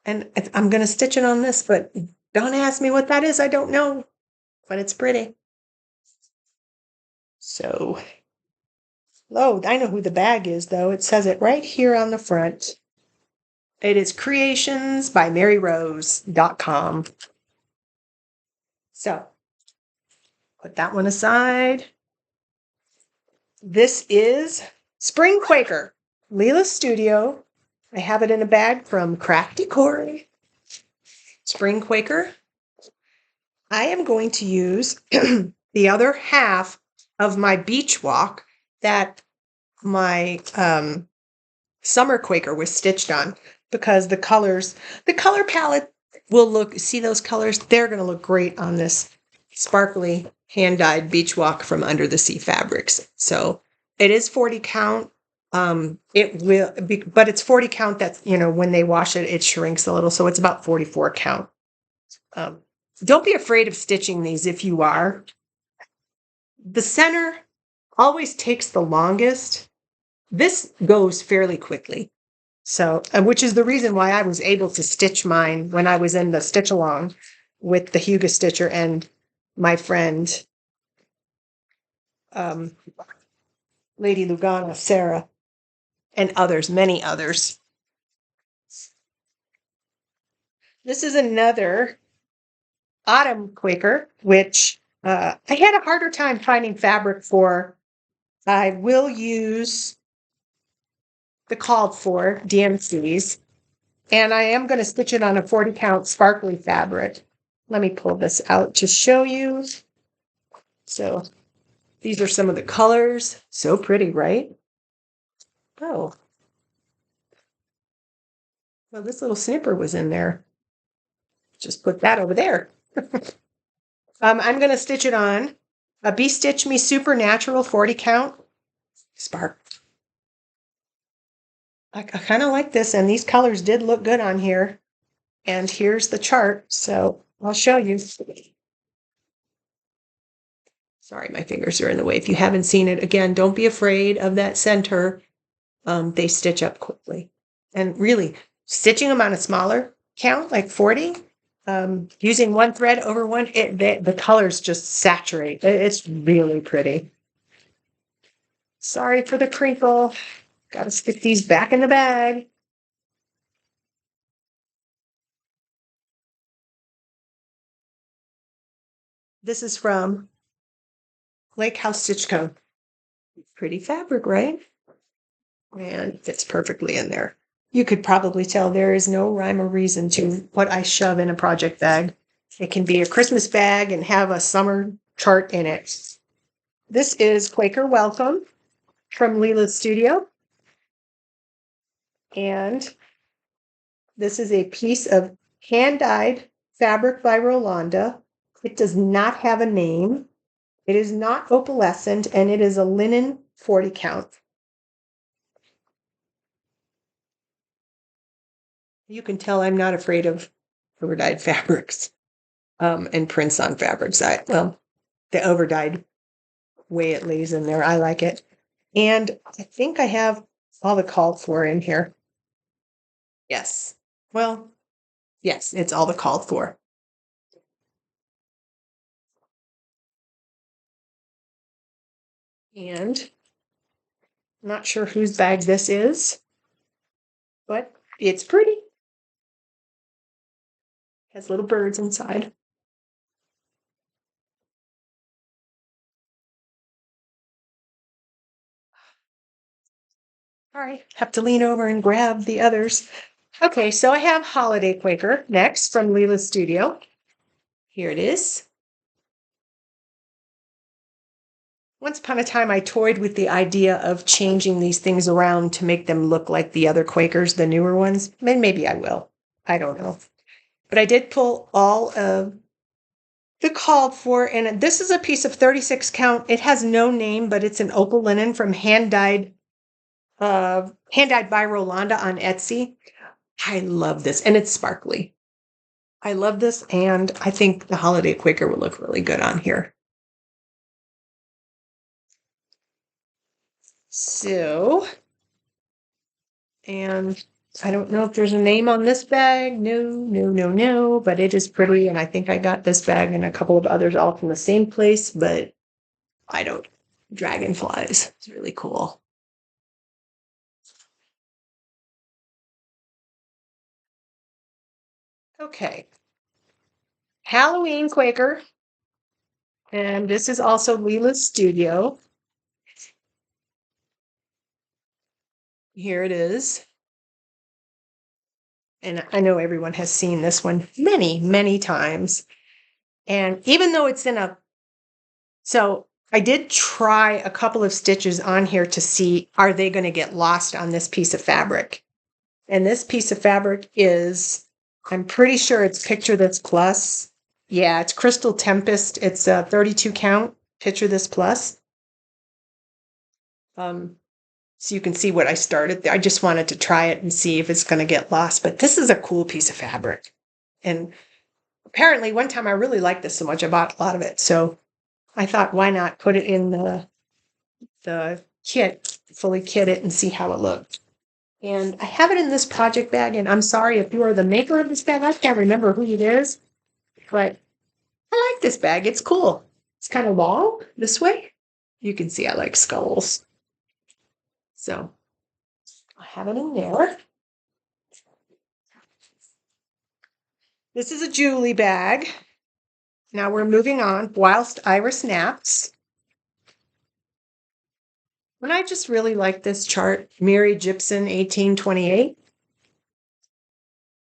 And I'm going to stitch it on this, but don't ask me what that is. I don't know, but it's pretty. So, oh, I know who the bag is, though. It says it right here on the front. It is Creations by MaryRose.com. So, put that one aside. This is Spring Quaker, Leela's Studio. I have it in a bag from Crafty Corey. Spring Quaker. I am going to use the other half of my beach walk that my summer Quaker was stitched on because the color palette will look, see those colors? They're going to look great on this sparkly hand-dyed beach walk from Under the Sea Fabrics. So it is 40 count. It will be, but it's 40 count. That's, when they wash it, it shrinks a little. So it's about 44 count. Don't be afraid of stitching these if you are. The center always takes the longest. This goes fairly quickly. So, which is the reason why I was able to stitch mine when I was in the stitch along with the Huga Stitcher and my friend, Lady Lugana, Sarah, and others, many others. This is another Autumn Quaker, which I had a harder time finding fabric for. I will use the called for DMCs, and I am going to stitch it on a 40 count sparkly fabric. Let me pull this out to show you. So these are some of the colors. So pretty, right? Oh, well, this little snipper was in there. Just put that over there. I'm going to stitch it on a Be Stitch Me Supernatural 40 count spark. I kind of like this, and these colors did look good on here. And here's the chart, so I'll show you. Sorry, my fingers are in the way. If you haven't seen it, again, don't be afraid of that center. They stitch up quickly. And really, stitching them on a smaller count, like 40, using one thread over one, the colors just saturate. It's really pretty. Sorry for the crinkle. Got to stick these back in the bag. This is from Lake House Stitch Cone. Pretty fabric, right? And fits perfectly in there. You could probably tell there is no rhyme or reason to what I shove in a project bag. It can be a Christmas bag and have a summer chart in it. This is Quaker Welcome from Leela's Studio. And this is a piece of hand-dyed fabric by Rolanda. It does not have a name. It is not opalescent, and it is a linen 40 count. You can tell I'm not afraid of overdyed fabrics and prints on fabrics. Well, the overdyed way it lays in there, I like it. And I think I have all the called for in here. Yes. Well, yes, it's all the called for. And I'm not sure whose bag this is, but it's pretty. Has little birds inside. Sorry, have to lean over and grab the others. Okay, so I have Holiday Quaker next from Leela's Studio. Here it is. Once upon a time, I toyed with the idea of changing these things around to make them look like the other Quakers, the newer ones. Maybe I will. I don't know. But I did pull all of the called for, and this is a piece of 36 count. It has no name, but it's an opal linen from hand-dyed by Rolanda on Etsy. I love this, and it's sparkly. I love this, and I think the Holiday Quaker will look really good on here. So, and I don't know if there's a name on this bag. No, but it is pretty, and I think I got this bag and a couple of others all from the same place, but I don't. Dragonflies. It's really cool. Okay. Halloween Quaker. And this is also Leela's Studio. Here it is. And I know everyone has seen this one many, many times. And even though it's in a... So I did try a couple of stitches on here to see, are they going to get lost on this piece of fabric? And this piece of fabric is, I'm pretty sure it's Picture This Plus. Yeah, it's Crystal Tempest. It's a 32 count Picture This Plus. So you can see what I started there. I just wanted to try it and see if it's going to get lost. But this is a cool piece of fabric. And apparently one time I really liked this so much, I bought a lot of it. So I thought, why not put it in the kit, fully kit it and see how it looked. And I have it in this project bag. And I'm sorry if you are the maker of this bag. I can't remember who it is. But I like this bag. It's cool. It's kind of long this way. You can see I like skulls. So I have it in there. This is a Julie bag. Now we're moving on. Whilst Iris Naps. And I just really like this chart. Mary Gibson, 1828.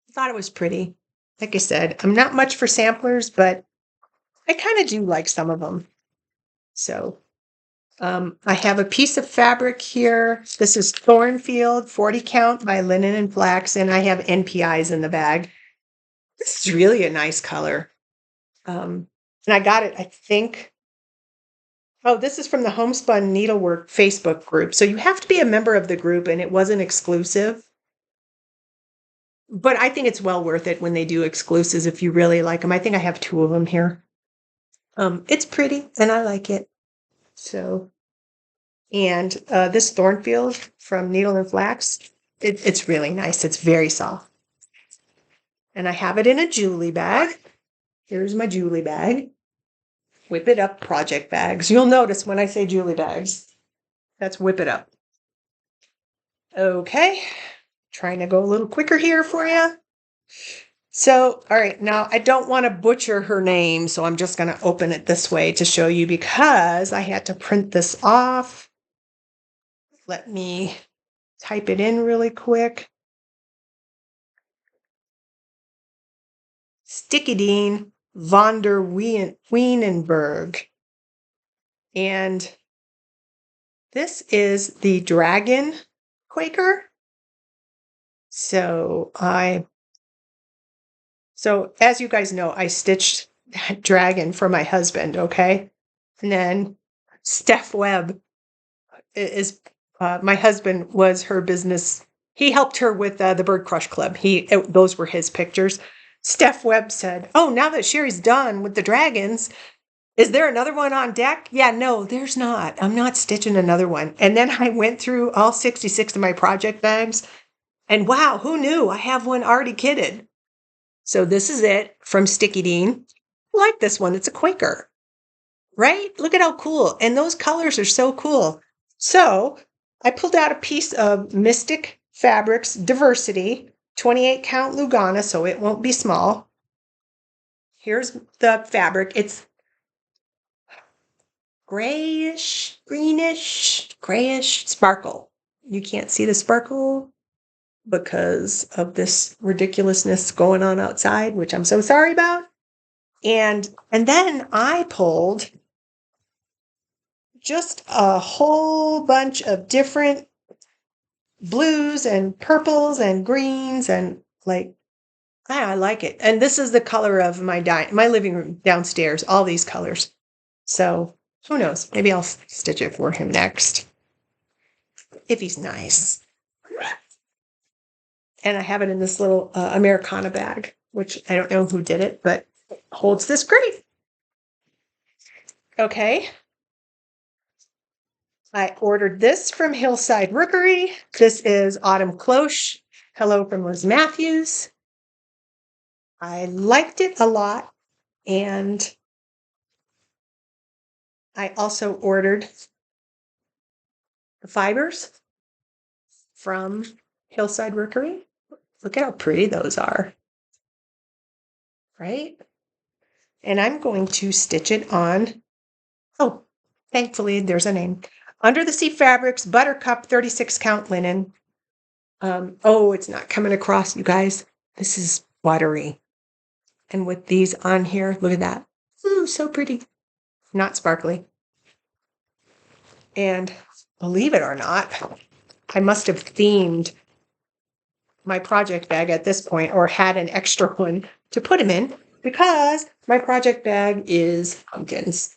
I thought it was pretty. Like I said, I'm not much for samplers, but I kind of do like some of them. So I have a piece of fabric here. This is Thornfield 40 count by Linen and Flax, and I have NPIs in the bag. This is really a nice color. And I got it, I think. Oh, this is from the Homespun Needlework Facebook group. So you have to be a member of the group, and it wasn't exclusive. But I think it's well worth it when they do exclusives if you really like them. I think I have 2 of them here. It's pretty, and I like it. So, and this Thornfield from Needle and Flax, it's really nice. It's very soft. And I have it in a Julie bag. Here's my Julie bag. Whip It Up project bags. You'll notice when I say Julie bags, that's Whip It Up. Okay, trying to go a little quicker here for you. So, all right, now I don't want to butcher her name, so I'm just going to open it this way to show you because I had to print this off. Let me type it in really quick. Stickidine von der Wienenberg. And this is the dragon Quaker. So as you guys know, I stitched that dragon for my husband, okay? And then Steph Webb is my husband was her business. He helped her with the Bird Crush Club. Those were his pictures. Steph Webb said, "Oh, now that Sherry's done with the dragons, is there another one on deck?" Yeah, no, there's not. I'm not stitching another one. And then I went through all 66 of my project bags, and wow, who knew? I have one already kitted. So this is it from Sticky Dean. I like this one. It's a Quaker, right? Look at how cool. And those colors are so cool. So I pulled out a piece of Mystic Fabrics Diversity, 28 count Lugana, so it won't be small. Here's the fabric. It's grayish, greenish, grayish sparkle. You can't see the sparkle because of this ridiculousness going on outside, which I'm so sorry about. And then I pulled just a whole bunch of different blues and purples and greens and I like it. And this is the color of my living room downstairs, all these colors. So who knows? Maybe I'll stitch it for him next if he's nice. And I have it in this little Americana bag, which I don't know who did it, but it holds this great. Okay. I ordered this from Hillside Rookery. This is Autumn Cloche. Hello from Liz Matthews. I liked it a lot. And I also ordered the fibers from Hillside Rookery. Look at how pretty those are. Right? And I'm going to stitch it on. Oh, thankfully, there's a name. Under the Sea Fabrics, Buttercup 36 count linen. Oh, it's not coming across, you guys. This is buttery. And with these on here, look at that. Ooh, so pretty. Not sparkly. And believe it or not, I must have themed my project bag at this point or had an extra one to put them in because my project bag is pumpkins.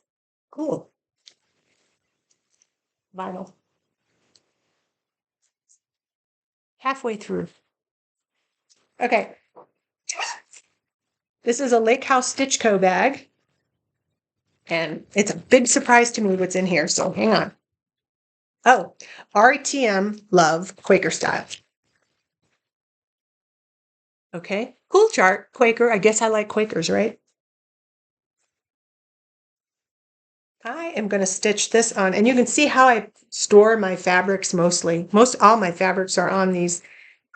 Cool. Vinyl. Halfway through. Okay. This is a Lake House Stitch Co. bag. And it's a big surprise to me what's in here, so hang on. Oh, RETM Love Quaker Style. Okay, cool chart, Quaker. I guess I like Quakers, right? I am going to stitch this on, and you can see how I store my fabrics mostly. All my fabrics are on these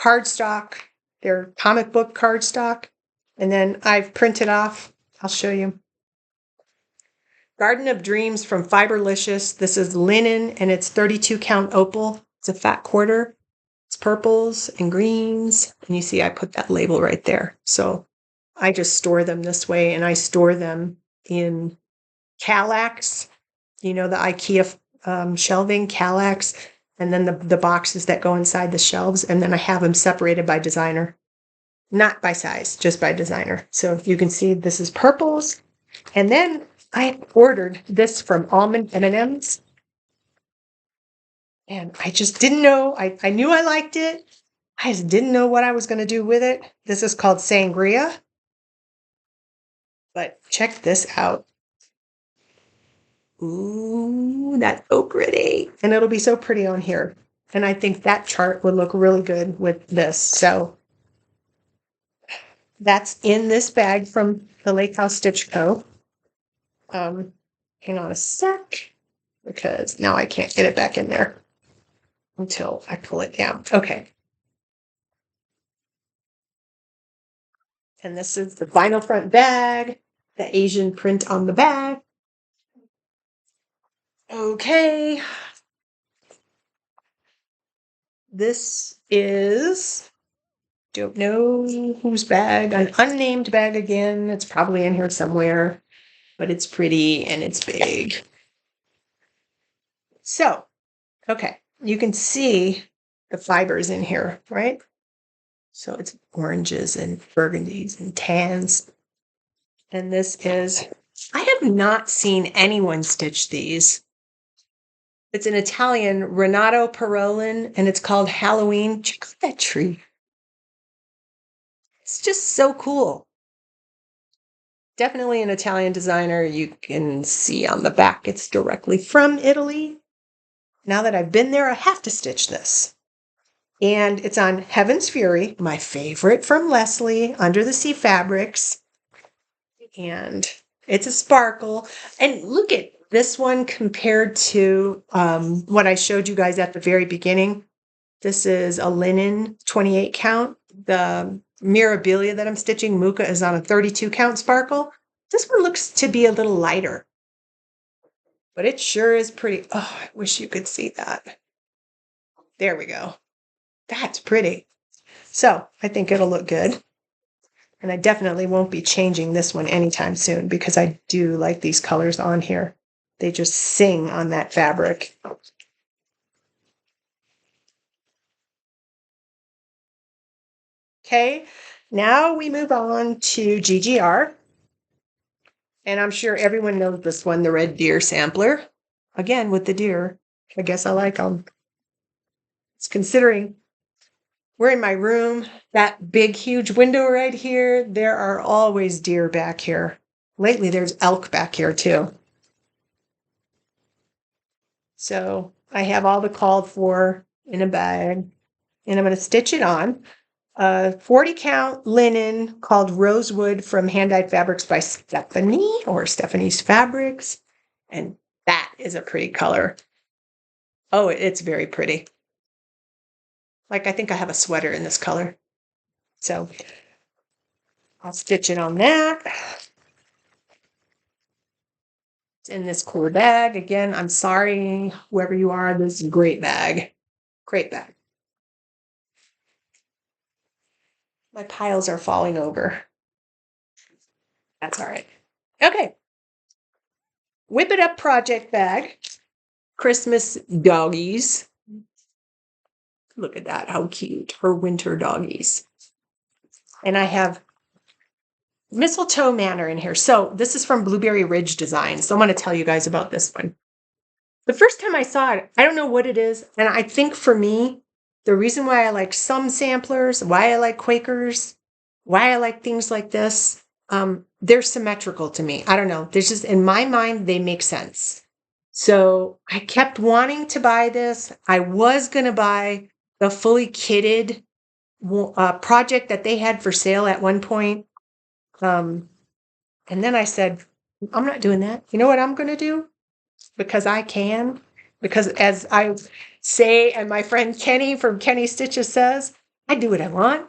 cardstock. They're comic book cardstock. And then I've printed off, I'll show you. Garden of Dreams from Fiberlicious. This is linen, and it's 32 count opal. It's a fat quarter. It's purples and greens. And you see I put that label right there. So I just store them this way, and I store them in Kallax, the IKEA shelving, Kallax, and then the boxes that go inside the shelves. And then I have them separated by designer, not by size, just by designer. So you can see this is purples. And then I ordered this from Almond M&M's. And I just didn't know. I knew I liked it. I just didn't know what I was going to do with it. This is called Sangria. But check this out. Ooh, that's so pretty. And it'll be so pretty on here. And I think that chart would look really good with this. So that's in this bag from the Lake House Stitch Co. Hang on a sec, because now I can't get it back in there until I pull it down. Okay. And this is the vinyl front bag, the Asian print on the bag. Okay. This is, don't know whose bag, an unnamed bag again. It's probably in here somewhere, but it's pretty and it's big. So, okay, you can see the fibers in here, right? So it's oranges and burgundies and tans. And this is, I have not seen anyone stitch these. It's an Italian Renato Parolin, and it's called Halloween. Check out that tree. It's just so cool. Definitely an Italian designer. You can see on the back, it's directly from Italy. Now that I've been there, I have to stitch this. And it's on Heaven's Fury, my favorite from Leslie, Under the Sea Fabrics. And it's a sparkle. And look at this one compared to what I showed you guys at the very beginning. This is a linen 28 count. The Mirabilia that I'm stitching, Muka, is on a 32 count sparkle. This one looks to be a little lighter, but it sure is pretty. Oh, I wish you could see that. There we go. That's pretty. So I think it'll look good. And I definitely won't be changing this one anytime soon because I do like these colors on here. They just sing on that fabric. Okay, now we move on to GGR. And I'm sure everyone knows this one, the Red Deer Sampler. Again, with the deer. I guess I like them. It's considering we're in my room, that big, huge window right here. There are always deer back here. Lately, there's elk back here too. So I have all the called for in a bag, and I'm going to stitch it on. 40 count linen called Rosewood from Hand Dyed Fabrics by Stephanie, or Stephanie's Fabrics. And that is a pretty color. Oh, it's very pretty. Like, I think I have a sweater in this color. So I'll stitch it on that. It's in this cool bag. Again, I'm sorry, whoever you are, this is a great bag. Great bag. My piles are falling over. That's all right. Okay. Whip It Up project bag. Christmas doggies. Look at that. How cute. Her winter doggies. And I have Mistletoe Manor in here. So this is from Blueberry Ridge Designs. So I'm going to tell you guys about this one. The first time I saw it, I don't know what it is. And I think for me, the reason why I like some samplers, why I like Quakers, why I like things like this, they're symmetrical to me. I don't know. There's just, in my mind, they make sense. So I kept wanting to buy this. I was going to buy the fully kitted project that they had for sale at one point. And then I said, I'm not doing that. You know what I'm going to do? Because I can. Because as I say, and my friend Kenny from Kenny Stitches says, I do what I want.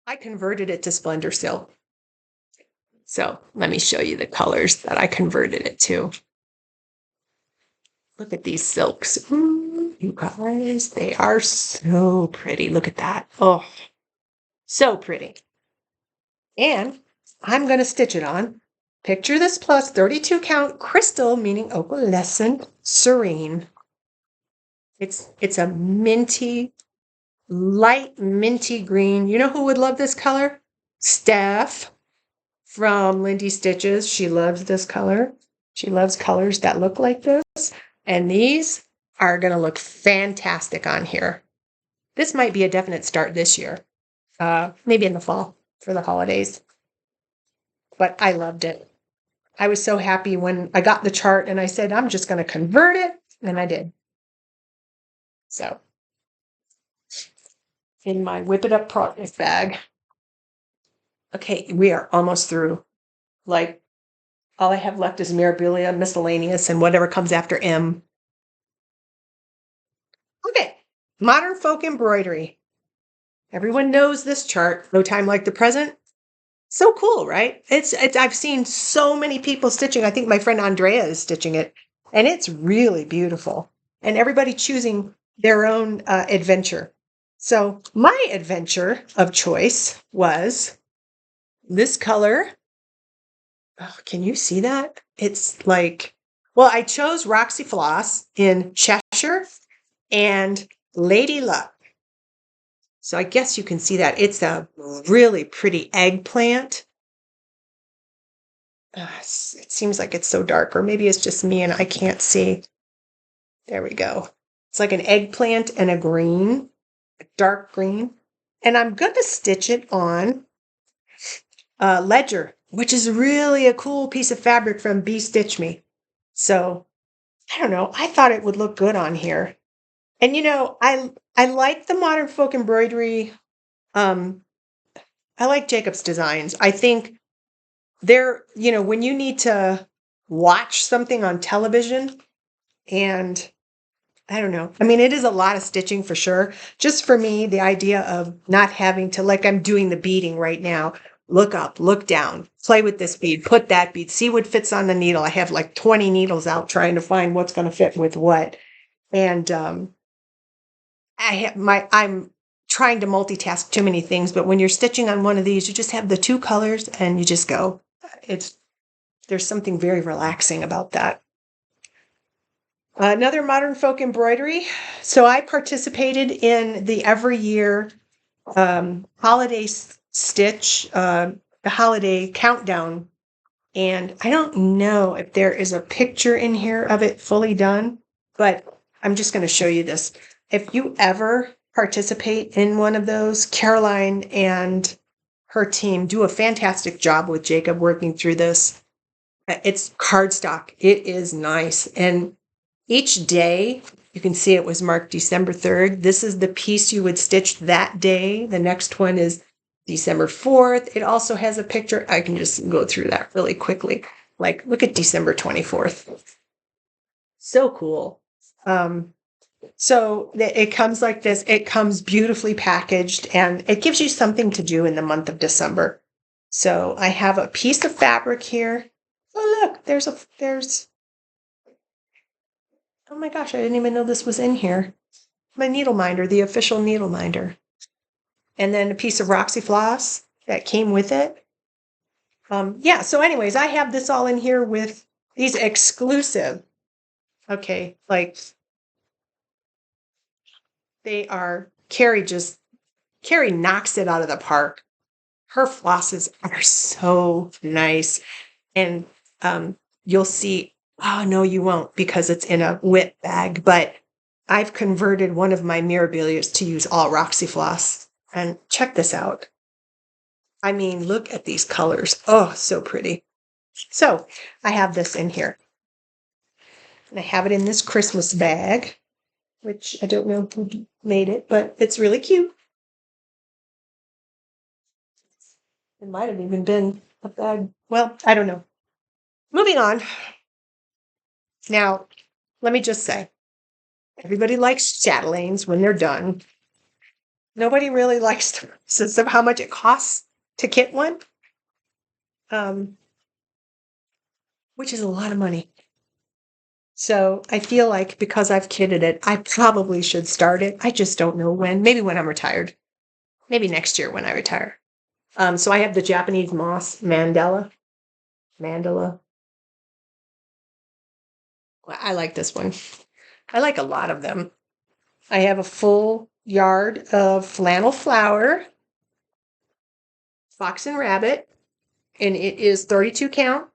I converted it to Splendor Silk. So let me show you the colors that I converted it to. Look at these silks. You guys, they are so pretty. Look at that. Oh, so pretty. And I'm going to stitch it on. Picture this plus 32 count crystal, meaning opalescent, serene. It's a minty, light minty green. You know who would love this color? Steph from Lindy Stitches. She loves this color. She loves colors that look like this. And these are going to look fantastic on here. This might be a definite start this year. Maybe in the fall for the holidays. But I loved it. I was so happy when I got the chart and I said, I'm just going to convert it. And I did. So, in my Whip It Up project bag. Okay, we are almost through. Like, all I have left is Mirabilia, Miscellaneous, and whatever comes after M. Okay, Modern folk embroidery. Everyone knows this chart. No time like the present. So cool, right? It's I've seen so many people stitching. I think my friend Andrea is stitching it, and it's really beautiful. And everybody choosing their own adventure. So my adventure of choice was this color. Oh, can you see that? It's like, well, I chose Roxy Floss in Cheshire and Lady Luck. So I guess you can see that. It's a really pretty eggplant. It seems like it's so dark, or maybe it's just me and I can't see. There we go. It's like an eggplant and a green, a dark green. And I'm going to stitch it on Ledger, which is really a cool piece of fabric from Bee Stitch Me. So I don't know. I thought it would look good on here. And I like the modern folk embroidery. I like Jacob's designs. I think when you need to watch something on television, and I don't know. I mean, it is a lot of stitching for sure. Just for me, the idea of not having to, like I'm doing the beading right now, look up, look down, play with this bead, put that bead, see what fits on the needle. I have like 20 needles out trying to find what's going to fit with what. And I'm trying to multitask too many things, but when you're stitching on one of these, you just have the two colors and you just go. There's something very relaxing about that. Another modern folk embroidery. So I participated in the every year holiday stitch, the holiday countdown. And I don't know if there is a picture in here of it fully done, but I'm just going to show you this. If you ever participate in one of those, Caroline and her team do a fantastic job with Jacob working through this. It's cardstock. It is nice. And each day, you can see it was marked December 3rd. This is the piece you would stitch that day. The next one is December 4th. It also has a picture. I can just go through that really quickly. Like, look at December 24th. So cool. So it comes like this. It comes beautifully packaged, and it gives you something to do in the month of December. So I have a piece of fabric here. Oh, look, oh my gosh, I didn't even know this was in here. My needle minder, the official needle minder. And then a piece of Roxy Floss that came with it. Yeah, so anyways, I have this all in here with these exclusive. Okay, like they are, Carrie knocks it out of the park. Her flosses are so nice. And you'll see, oh, no, you won't because it's in a whip bag. But I've converted one of my Mirabilias to use all Roxy Floss. And check this out. I mean, look at these colors. Oh, so pretty. So I have this in here. And I have it in this Christmas bag, which I don't know who made it, but it's really cute. It might have even been a bag. Well, I don't know. Moving on. Now, let me just say, everybody likes chatelaines when they're done. Nobody really likes the process of how much it costs to kit one, which is a lot of money. So I feel like because I've kitted it, I probably should start it. I just don't know when. Maybe when I'm retired. Maybe next year when I retire. So I have the Japanese moss mandala. Well, I like this one. I like a lot of them. I have a full yard of flannel flower, fox and rabbit, and it is 32 count.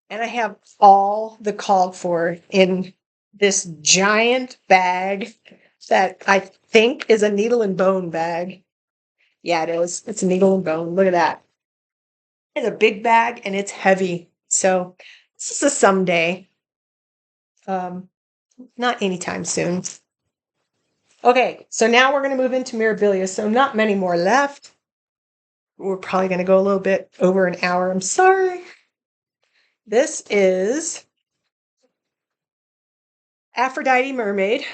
And I have all the called for in this giant bag that I think is a needle and bone bag. Yeah, it is. It's a needle and bone. Look at that. It's a big bag and it's heavy. So this is a someday. Not anytime soon. Okay, so now we're going to move into Mirabilia. So not many more left. We're probably going to go a little bit over an hour. I'm sorry. This is Aphrodite mermaid.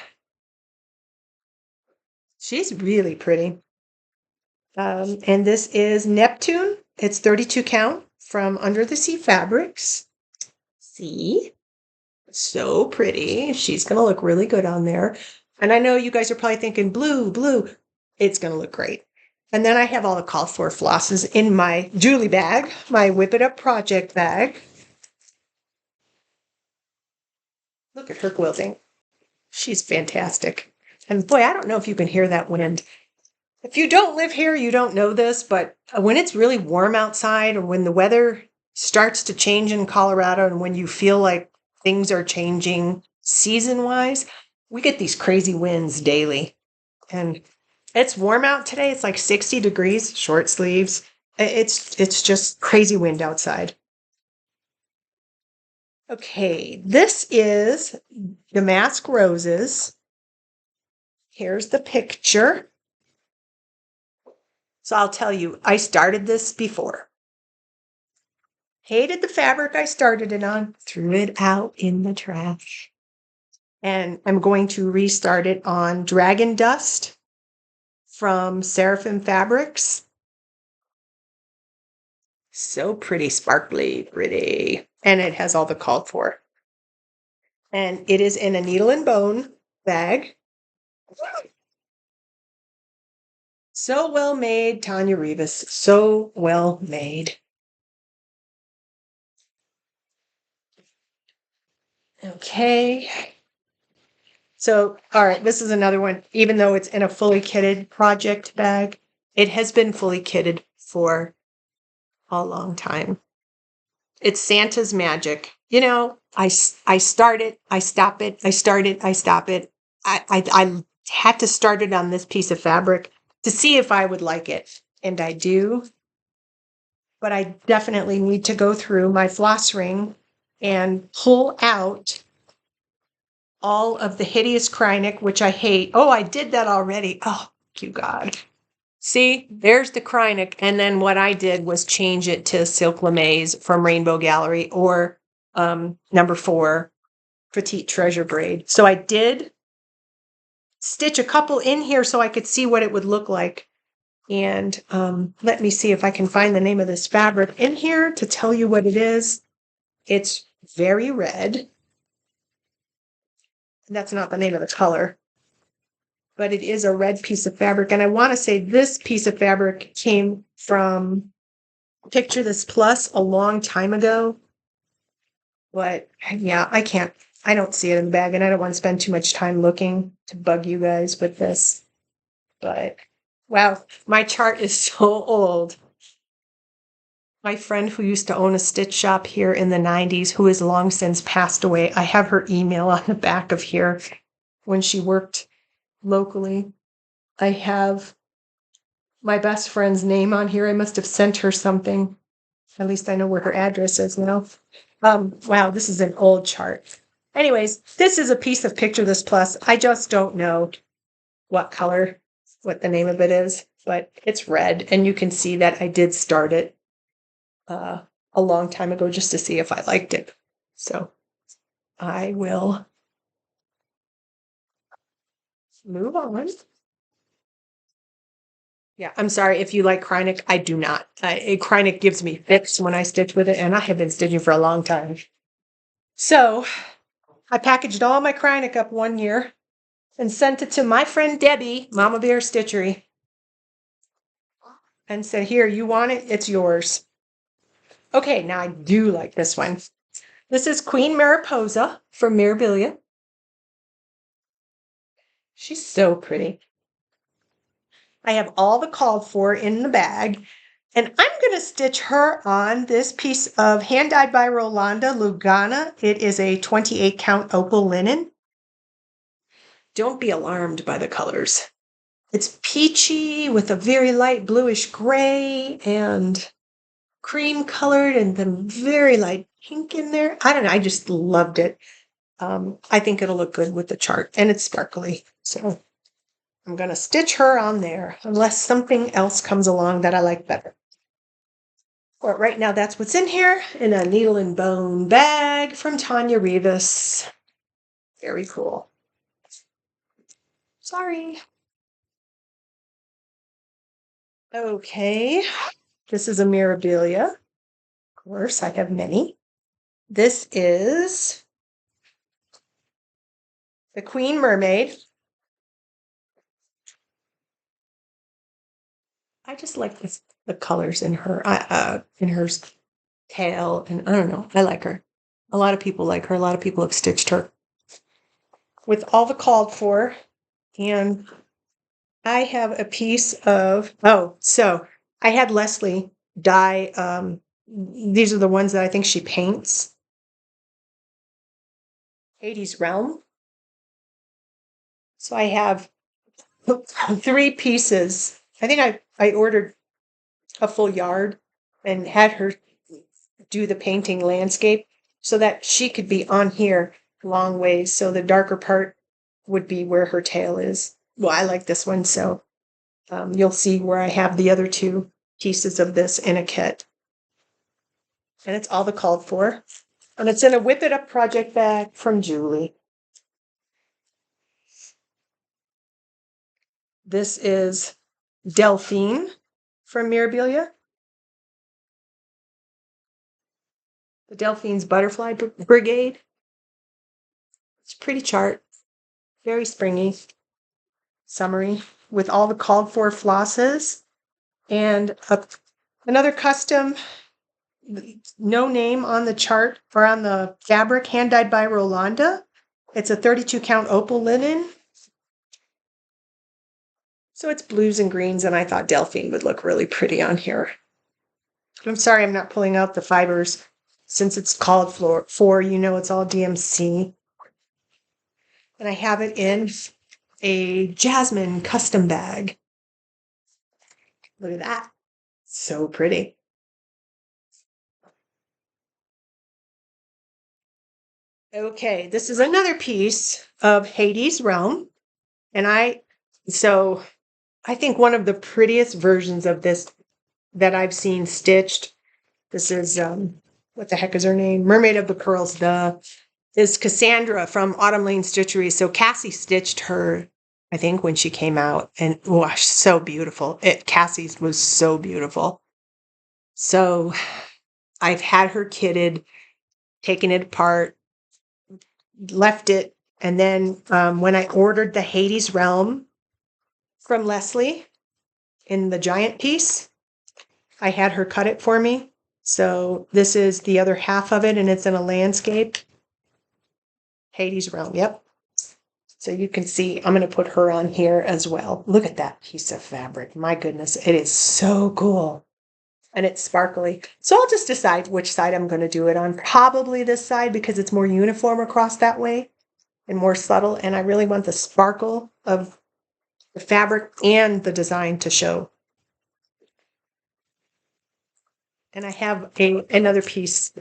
She's really pretty. And this is Neptune. It's 32 count from Under the Sea Fabrics. See? So pretty. She's going to look really good on there. And I know you guys are probably thinking blue, blue. It's going to look great. And then I have all the called for flosses in my Julie bag, my Whip It Up project bag. Look at her quilting. She's fantastic. And boy, I don't know if you can hear that wind. If you don't live here, you don't know this, but when it's really warm outside or when the weather starts to change in Colorado and when you feel like things are changing season-wise, we get these crazy winds daily. And it's warm out today. It's like 60 degrees, short sleeves. It's just crazy wind outside. Okay, this is Damask Roses. Here's the picture. So I'll tell you, I started this before. Hated the fabric I started it on, threw it out in the trash. And I'm going to restart it on Dragon Dust from Seraphim Fabrics. So pretty, sparkly, pretty. And it has all the called for. And it is in a needle and bone bag. So well made, Tanya Rivas. So well made. Okay. So, all right, this is another one. Even though it's in a fully kitted project bag, it has been fully kitted for a long time. It's Santa's Magic. You know, I start it, I stop it, I start it, I stop it. I had to start it on this piece of fabric to see if I would like it. And I do. But I definitely need to go through my floss ring and pull out all of the hideous Krynic, which I hate. Oh, I did that already. Oh, thank you, God. See, there's the Krynic. And then what I did was change it to Silk Lamaze from Rainbow Gallery or number 4, Petite Treasure Braid. So I did stitch a couple in here so I could see what it would look like. And let me see if I can find the name of this fabric in here to tell you what it is. It's very red. That's not the name of the color, but it is a red piece of fabric. And I want to say this piece of fabric came from Picture This Plus a long time ago. But yeah, I don't see it in the bag, and I don't want to spend too much time looking to bug you guys with this. But wow, my chart is so old. My friend who used to own a stitch shop here in the 90s, who has long since passed away, I have her email on the back of here when she worked locally. I have my best friend's name on here. I must have sent her something. At least I know where her address is now. Wow, this is an old chart. Anyways, this is a piece of Picture This Plus. I just don't know what color, what the name of it is, but it's red. And you can see that I did start it a long time ago just to see if I liked it. So I will move on. Yeah, I'm sorry if you like Krynic. I do not. Krynic gives me fits when I stitch with it, and I have been stitching for a long time. So I packaged all my Krynic up one year and sent it to my friend Debbie, Mama Bear Stitchery, and said, here, you want it? It's yours. Okay, now I do like this one. This is Queen Mariposa from Mirabilia. She's so pretty. I have all the called for in the bag, and I'm going to stitch her on this piece of hand dyed by Rolanda Lugana. It is a 28 count opal linen. Don't be alarmed by the colors. It's peachy with a very light bluish gray and cream colored and then very light pink in there. I don't know. I just loved it. I think it'll look good with the chart, and it's sparkly. So I'm going to stitch her on there unless something else comes along that I like better. But right now, that's what's in here in a needle and bone bag from Tanya Rivas. Very cool. Sorry. Okay. This is a Mirabilia. Of course, I have many. This is the Queen Mermaid. I just like the colors in her tail, and I don't know. I like her. A lot of people like her. A lot of people have stitched her with all the called for, and I have a piece of so I had Leslie dye. These are the ones that I think she paints. Hades Realm. So I have 3 pieces. I think I ordered a full yard and had her do the painting landscape so that she could be on here long ways. So the darker part would be where her tail is. Well, I like this one, so you'll see where I have the other 2 pieces of this in a kit. And it's all the called for. And it's in a Whip It Up project bag from Julie. This is Delphine from Mirabilia. The Delphine's Butterfly Brigade. It's a pretty chart. Very springy, summery, with all the called for flosses. And another custom, no name on the chart or on the fabric, hand dyed by Rolanda. It's a 32 count opal linen. So it's blues and greens, and I thought Delphine would look really pretty on here. I'm sorry I'm not pulling out the fibers since it's called for, you know, it's all DMC. And I have it in a jasmine custom bag. Look at that. So pretty. Okay, this is another piece of Hades Realm. And I think one of the prettiest versions of this that I've seen stitched, this is, what the heck is her name? Mermaid of the Pearls, is Cassandra from Autumn Lane Stitchery. So Cassie stitched her, I think, when she came out, and gosh, so beautiful. Cassie's was so beautiful. So I've had her kitted, taken it apart, left it, and then when I ordered the Hades Realm from Leslie in the giant piece, I had her cut it for me. So this is the other half of it, and it's in a landscape. Hades Realm, yep. So you can see, I'm going to put her on here as well. Look at that piece of fabric. My goodness, it is so cool. And it's sparkly. So I'll just decide which side I'm going to do it on. Probably this side because it's more uniform across that way and more subtle. And I really want the sparkle of the fabric and the design to show. And I have another piece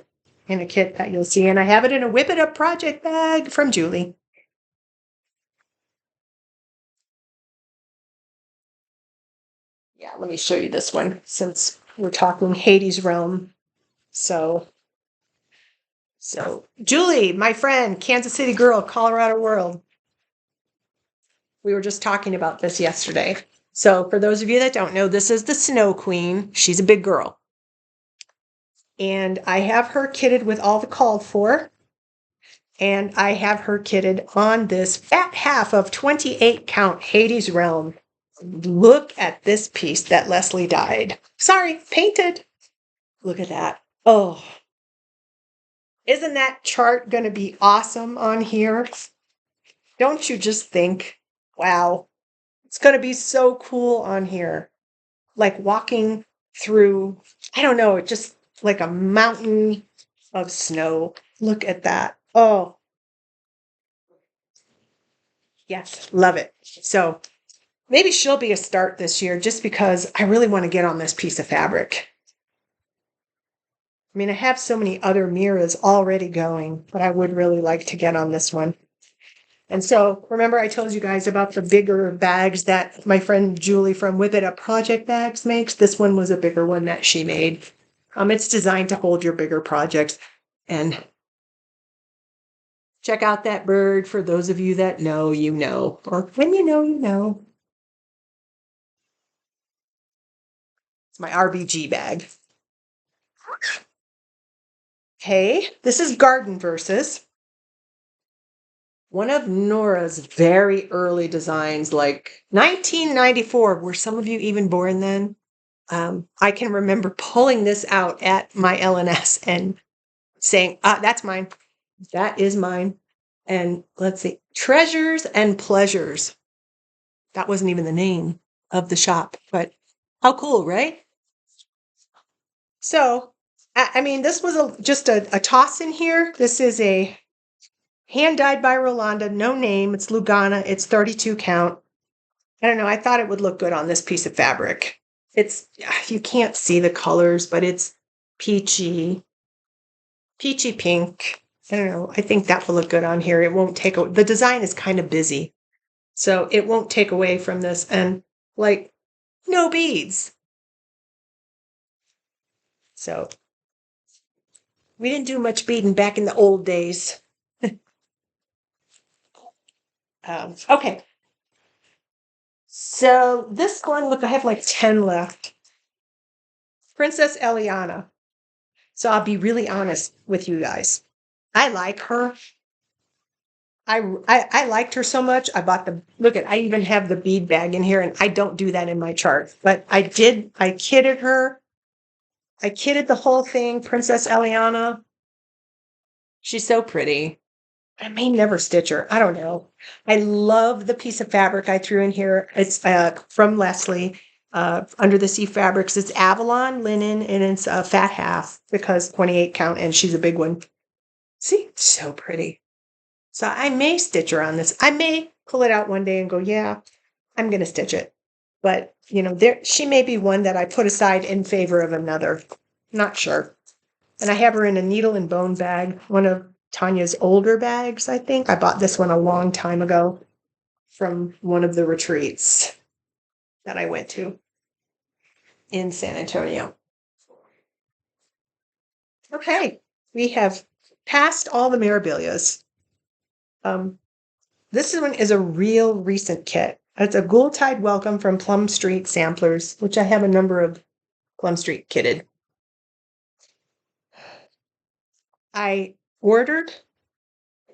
in a kit that you'll see. And I have it in a Whip It Up project bag from Julie. Yeah, let me show you this one since we're talking Hades Realm. So Julie, my friend, Kansas City girl, Colorado world. We were just talking about this yesterday. So for those of you that don't know, this is the Snow Queen. She's a big girl. And I have her kitted with all the called for. And I have her kitted on this fat half of 28 count Hades Realm. Look at this piece that Leslie dyed. Sorry, painted. Look at that. Oh, isn't that chart going to be awesome on here? Don't you just think, wow, it's going to be so cool on here. Like walking through, I don't know, just like a mountain of snow. Look at that. Oh, yes, love it. So maybe she'll be a start this year just because I really want to get on this piece of fabric. I mean, I have so many other Miras already going, but I would really like to get on this one. And so, remember I told you guys about the bigger bags that my friend Julie from Whip It Up Project Bags makes? This one was a bigger one that she made. It's designed to hold your bigger projects. And Check out that bird. For those of you that know, you know. Or when you know, you know. It's my RBG bag. Okay, this is Garden Verses. One of Nora's very early designs, like 1994. Were some of you even born then? I can remember pulling this out at my LNS and saying, that's mine. That is mine. And let's see, Treasures and Pleasures. That wasn't even the name of the shop, but how cool, right? So, I mean, this was just a toss in here. This is a hand dyed by Rolanda, no name. It's Lugana. It's 32 count. I don't know. I thought it would look good on this piece of fabric. You can't see the colors, but it's peachy pink. I don't know. I think that will look good on here. It won't take the design is kind of busy, so it won't take away from this. And like, no beads. So we didn't do much beading back in the old days. Okay. So this one, look, I have like 10 left. Princess Eliana. So I'll be really honest with you guys. I like her. I liked her so much. I bought I even have the bead bag in here, and I don't do that in my chart, but I kidded her. I kidded the whole thing. Princess Eliana. She's so pretty. I may never stitch her. I don't know. I love the piece of fabric I threw in here. It's from Leslie, Under the Sea Fabrics. It's Avalon linen, and it's a fat half because 28 count, and she's a big one. See, so pretty. So I may stitch her on this. I may pull it out one day and go, yeah, I'm going to stitch it. But, she may be one that I put aside in favor of another. Not sure. And I have her in a needle and bone bag, one of Tanya's older bags, I think. I bought this one a long time ago from one of the retreats that I went to in San Antonio. Okay, we have passed all the Mirabilias. This one is a real recent kit. It's a Ghoul Tide Welcome from Plum Street Samplers, which I have a number of Plum Street kitted. I ordered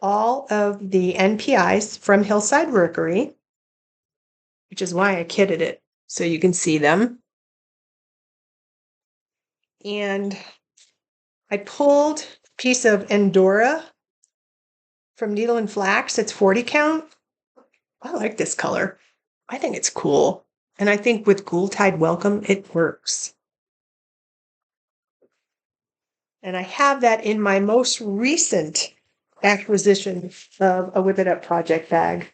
all of the NPIs from Hillside Rookery, which is why I kitted it, so you can see them. And I pulled a piece of Endora from Needle and Flax. It's 40 count. I like this color. I think it's cool. And I think with Ghoul Tide Welcome, it works. And I have that in my most recent acquisition of a Whip It Up project bag.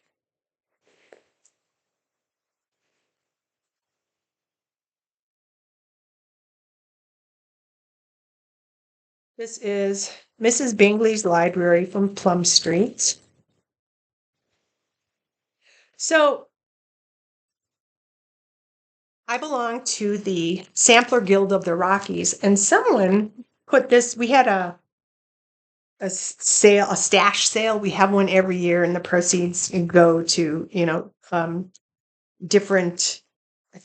This is Mrs. Bingley's Library from Plum Street. So I belong to the Sampler Guild of the Rockies, and someone put this, we had a sale, a stash sale. We have one every year, and the proceeds go to, different,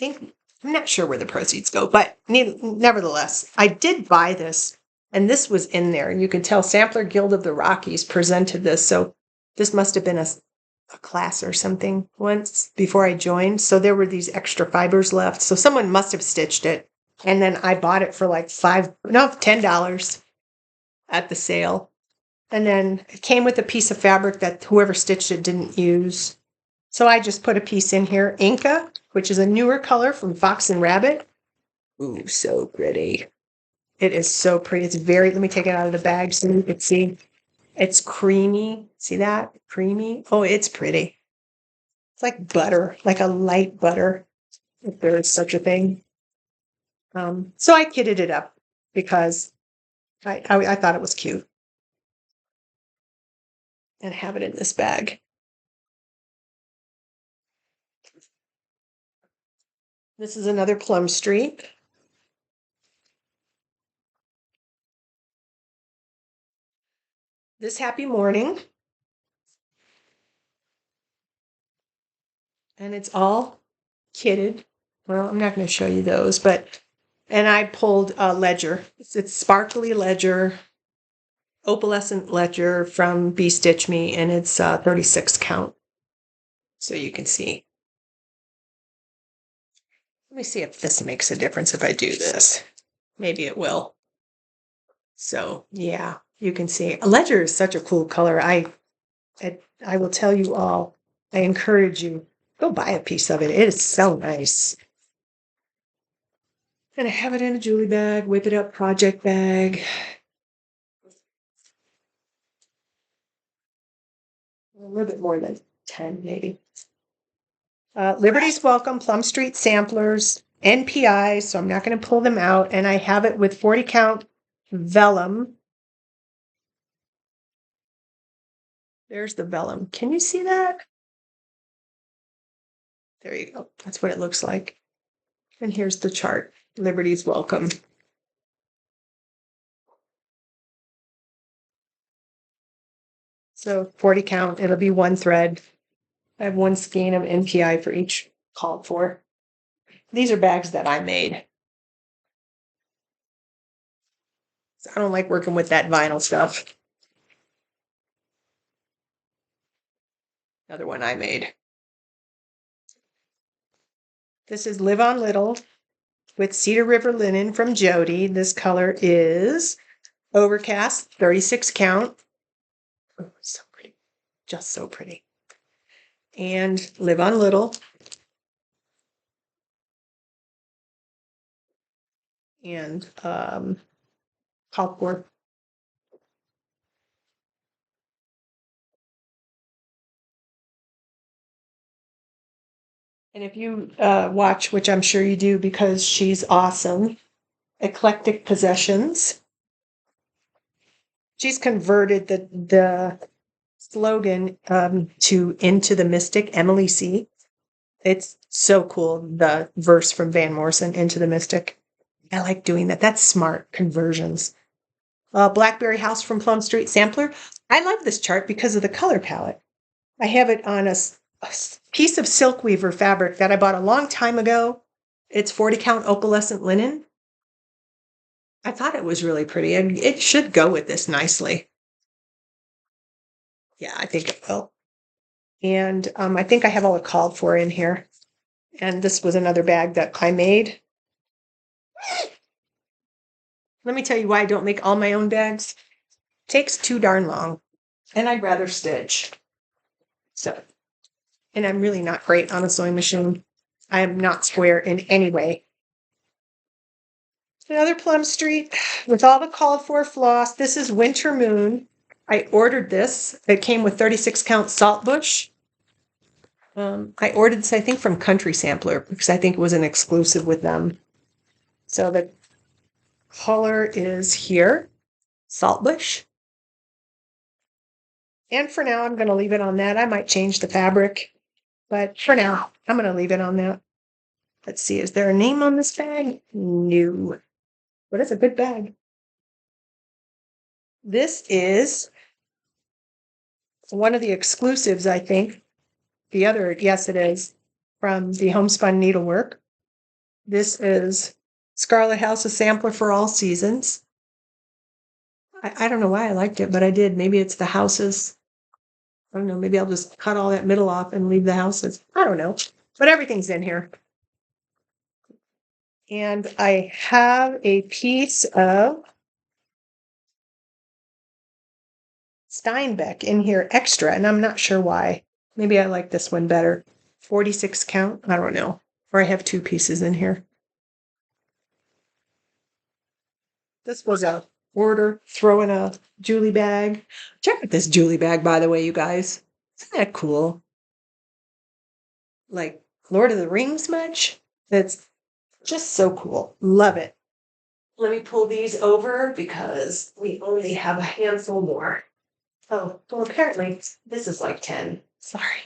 I'm not sure where the proceeds go, but nevertheless, I did buy this, and this was in there. You could tell Sampler Guild of the Rockies presented this, so this must have been a class or something once before I joined. So there were these extra fibers left. So someone must have stitched it, and then I bought it for like $10 at the sale. And then it came with a piece of fabric that whoever stitched it didn't use. So I just put a piece in here, Inca, which is a newer color from Fox and Rabbit. Ooh, so pretty. It is so pretty. It's let me take it out of the bag so you can see. It's creamy. See that? Creamy. Oh, it's pretty. It's like butter, like a light butter, if there is such a thing. So I kitted it up because I thought it was cute. And have it in this bag. This is another Plum Street. This Happy Morning And it's all kitted. Well, I'm not going to show you those, but, and I pulled a ledger. It's sparkly ledger, opalescent ledger from Bee Stitch Me, and it's 36 count. So you can see. Let me see if this makes a difference if I do this. Maybe it will. So yeah, you can see. A ledger is such a cool color. I will tell you all, I encourage you, go buy a piece of it. It is so nice. And I have it in a Julie bag, Whip It Up project bag. A little bit more than 10, maybe. Liberty's Welcome, Plum Street Samplers, NPI, so I'm not going to pull them out. And I have it with 40 count vellum. There's the vellum. Can you see that? There you go. That's what it looks like. And here's the chart. Liberty's Welcome. So 40 count, it'll be one thread. I have one skein of NPI for each called for. These are bags that I made. So I don't like working with that vinyl stuff. Another one I made. This is Live on Little with Cedar River linen from Jody. This color is Overcast, 36 count. Oh, so pretty. Just so pretty. And Live on Little. And called for. And if you watch, which I'm sure you do because she's awesome, Eclectic Possessions. She's converted the slogan to Into the Mystic, Emily C. It's so cool, the verse from Van Morrison, Into the Mystic. I like doing that. That's smart conversions. Blackberry House from Plum Street Sampler. I love this chart because of the color palette. I have it on a piece of silk weaver fabric that I bought a long time ago. It's 40 count opalescent linen. I thought it was really pretty, and it should go with this nicely. Yeah, I think it will. And I think I have all it called for in here. And this was another bag that I made. Let me tell you why I don't make all my own bags. It takes too darn long, and I'd rather stitch. So, and I'm really not great on a sewing machine. I am not square in any way. Another Plum Street with all the called for floss. This is Winter Moon. I ordered this. It came with 36 count Saltbush. I ordered this, I think, from Country Sampler because I think it was an exclusive with them. So the color is here, Saltbush. And for now, I'm going to leave it on that. I might change the fabric, but for now, I'm going to leave it on that. Let's see, is there a name on this bag? No. But it's a good bag. This is one of the exclusives, I think. The other, yes, it is, from the Homespun Needlework. This is Scarlet House, a sampler for all seasons. I don't know why I liked it, but I did. Maybe it's the houses. I don't know. Maybe I'll just cut all that middle off and leave the houses. I don't know. But everything's in here. And I have a piece of Steinbeck in here extra, and I'm not sure why. Maybe I like this one better. 46 count. I don't know. Or I have two pieces in here. This was a order, throw in a Julie bag. Check out this Julie bag, by the way, you guys. Isn't that cool? Like Lord of the Rings much? That's just so cool. Love it. Let me pull these over because we only have a handful more. Oh, well, apparently this is like 10. Sorry.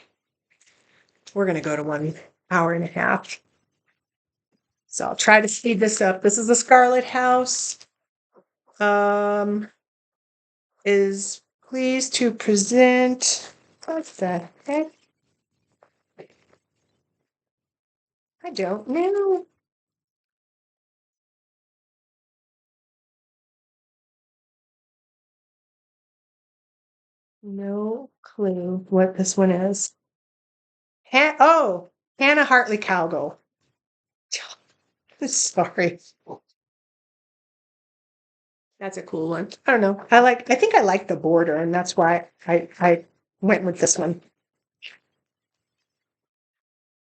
We're going to go to 1 hour and a half. So I'll try to speed this up. This is the Scarlet House. Is pleased to present, what's that? Okay. I don't know. No clue what this one is. Oh, Hannah Hartley Cowgill. Sorry. That's a cool one. I don't know. I think I like the border, and that's why I went with this one.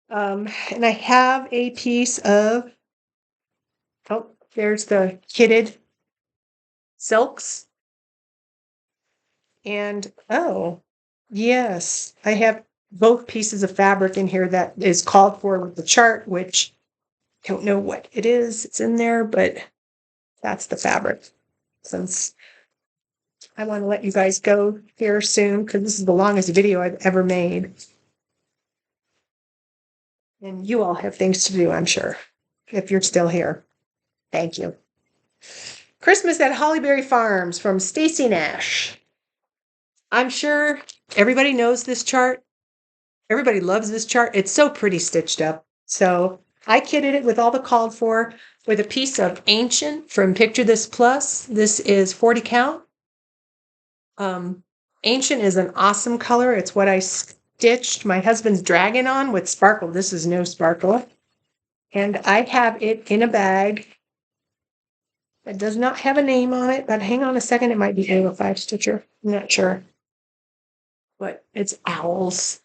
And I have a piece of, oh, there's the kitted silks. And oh, yes, I have both pieces of fabric in here that is called for with the chart, which I don't know what it is. It's in there, but that's the fabric. Since I want to let you guys go here soon, because this is the longest video I've ever made. And you all have things to do, I'm sure, if you're still here. Thank you. Christmas at Hollyberry Farms from Stacy Nash. I'm sure everybody knows this chart. Everybody loves this chart. It's so pretty stitched up. So I kitted it with all the called for with a piece of Ancient from Picture This Plus. This is 40 count. Ancient is an awesome color. It's what I stitched my husband's dragon on with sparkle. This is no sparkle. And I have it in a bag that does not have a name on it, but hang on a second. It might be a 5 stitcher. I'm not sure. But it's owls.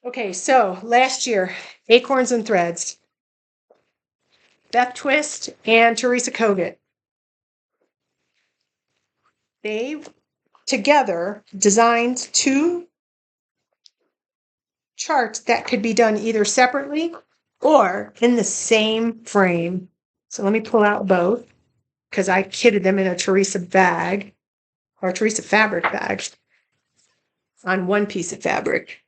Okay, so last year, Acorns and Threads, Beth Twist and Teresa Kogut. They've together designed 2 charts that could be done either separately or in the same frame. So let me pull out both because I kitted them in a Teresa bag or Teresa fabric bag on one piece of fabric.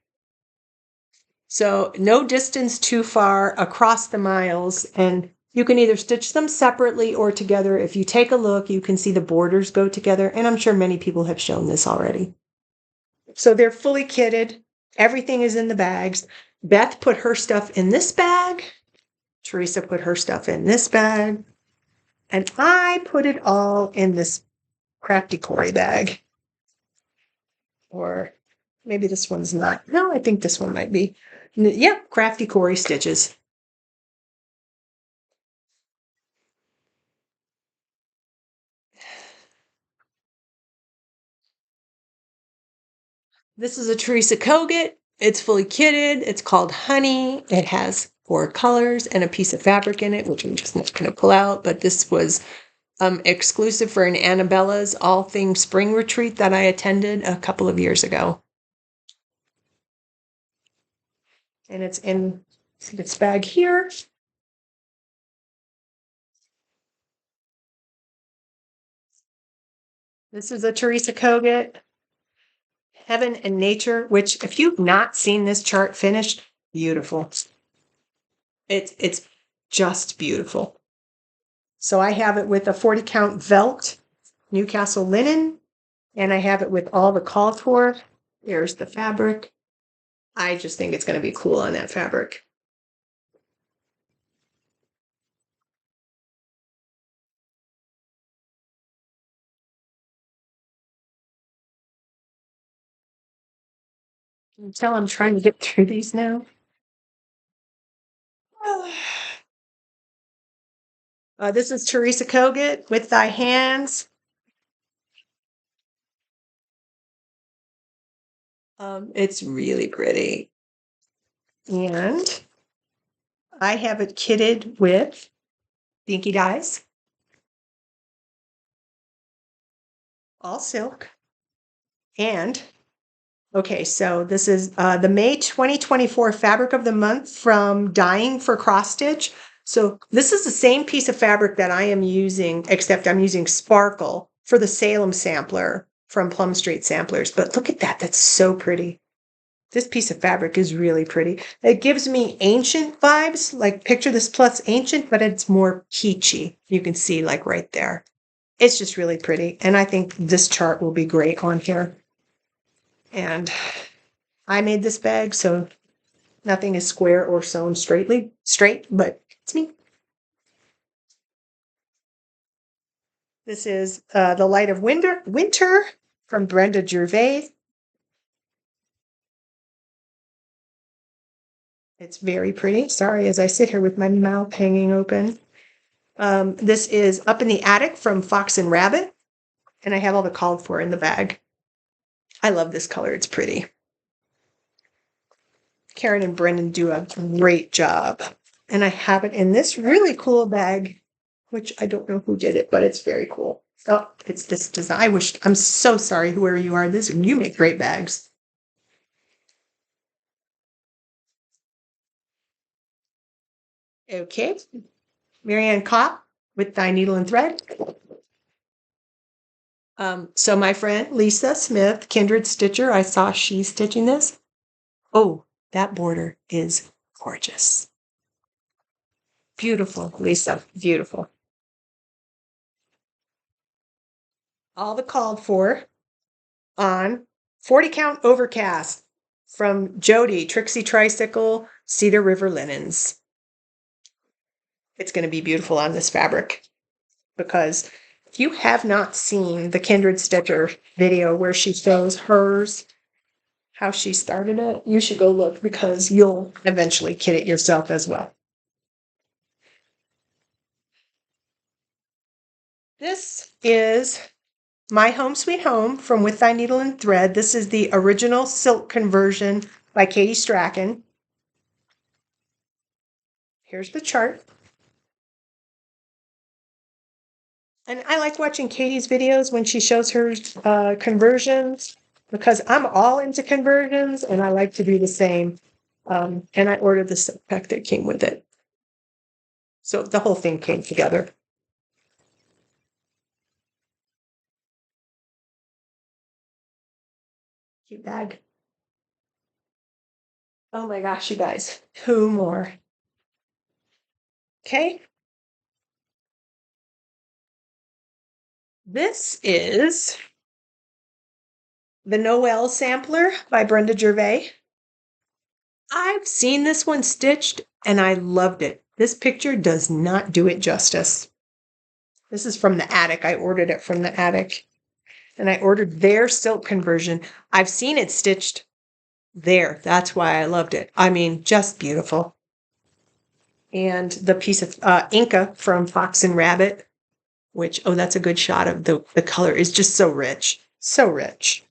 So no distance too far across the miles, and you can either stitch them separately or together. If you take a look, you can see the borders go together, and I'm sure many people have shown this already. So they're fully kitted. Everything is in the bags. Beth put her stuff in this bag. Teresa put her stuff in this bag. And I put it all in this Crafty Corey bag. Or maybe this one's not. No, I think this one might be. Yep, Crafty Corey stitches. This is a Teresa Kogut. It's fully kitted. It's called Honey. It has 4 colors and a piece of fabric in it, which I'm just not going to pull out. But this was exclusive for an Annabella's All Things Spring Retreat that I attended a couple of years ago. And it's in this bag here. This is a Teresa Kogut, Heaven and Nature, which if you've not seen this chart finished, beautiful. It's just beautiful. So I have it with a 40 count Velt Newcastle linen, and I have it with all the called for. There's the fabric. I just think it's going to be cool on that fabric. You can tell I'm trying to get through these now. This is Teresa Kogut with Thy Hands. It's really pretty. And I have it kitted with Dinky Dyes, all silk. And, okay, so this is the May 2024 Fabric of the Month from Dyeing for Cross Stitch. So this is the same piece of fabric that I am using, except I'm using Sparkle for the Salem sampler from Plum Street Samplers. But look at that. That's so pretty. This piece of fabric is really pretty. It gives me ancient vibes, like Picture This Plus Ancient, but it's more peachy. You can see like right there. It's just really pretty. And I think this chart will be great on here. And I made this bag, so nothing is square or sewn straight, but it's me. This is The Light of Winter from Brenda Gervais. It's very pretty. Sorry, as I sit here with my mouth hanging open. This is Up in the Attic from Fox and Rabbit, and I have all the called for in the bag. I love this color. It's pretty. Karen and Brendan do a great job. And I have it in this really cool bag, which I don't know who did it, but it's very cool. Oh, it's this design. I'm so sorry, whoever you are. You make great bags. Okay. Marianne Kopp with Thy Needle and Thread. So my friend Lisa Smith, Kindred Stitcher, I saw she's stitching this. Oh, that border is gorgeous. Beautiful, Lisa, beautiful. All the called for on 40 count overcast from Jody, Trixie Tricycle, Cedar River Linens. It's going to be beautiful on this fabric because if you have not seen the Kindred Stitcher video where she shows hers, how she started it, you should go look because you'll eventually kit it yourself as well. This is My Home Sweet Home from With Thy Needle and Thread. This is the original silk conversion by Katie Strachan. Here's the chart. And I like watching Katie's videos when she shows her conversions because I'm all into conversions and I like to do the same. And I ordered the silk pack that came with it. So the whole thing came together. Cute bag. Oh my gosh, you guys. 2 more. Okay. This is the Noel Sampler by Brenda Gervais. I've seen this one stitched and I loved it. This picture does not do it justice. This is from the attic. I ordered it from the attic. And I ordered their silk conversion. I've seen it stitched there. That's why I loved it. I mean, just beautiful. And the piece of Inca from Fox and Rabbit, which, oh, that's a good shot of the color is just so rich. So rich.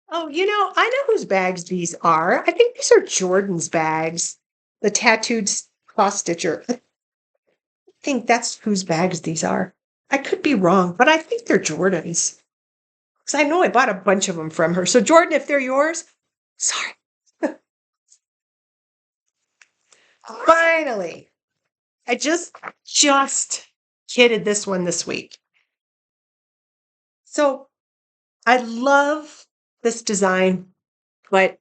Oh, I know whose bags these are. I think these are Jordan's bags. The tattooed cross stitcher. I think that's whose bags these are. I could be wrong, but I think they're Jordan's. Because I know I bought a bunch of them from her. So Jordan, if they're yours, sorry. Finally, I just kitted this one this week. So I love this design, but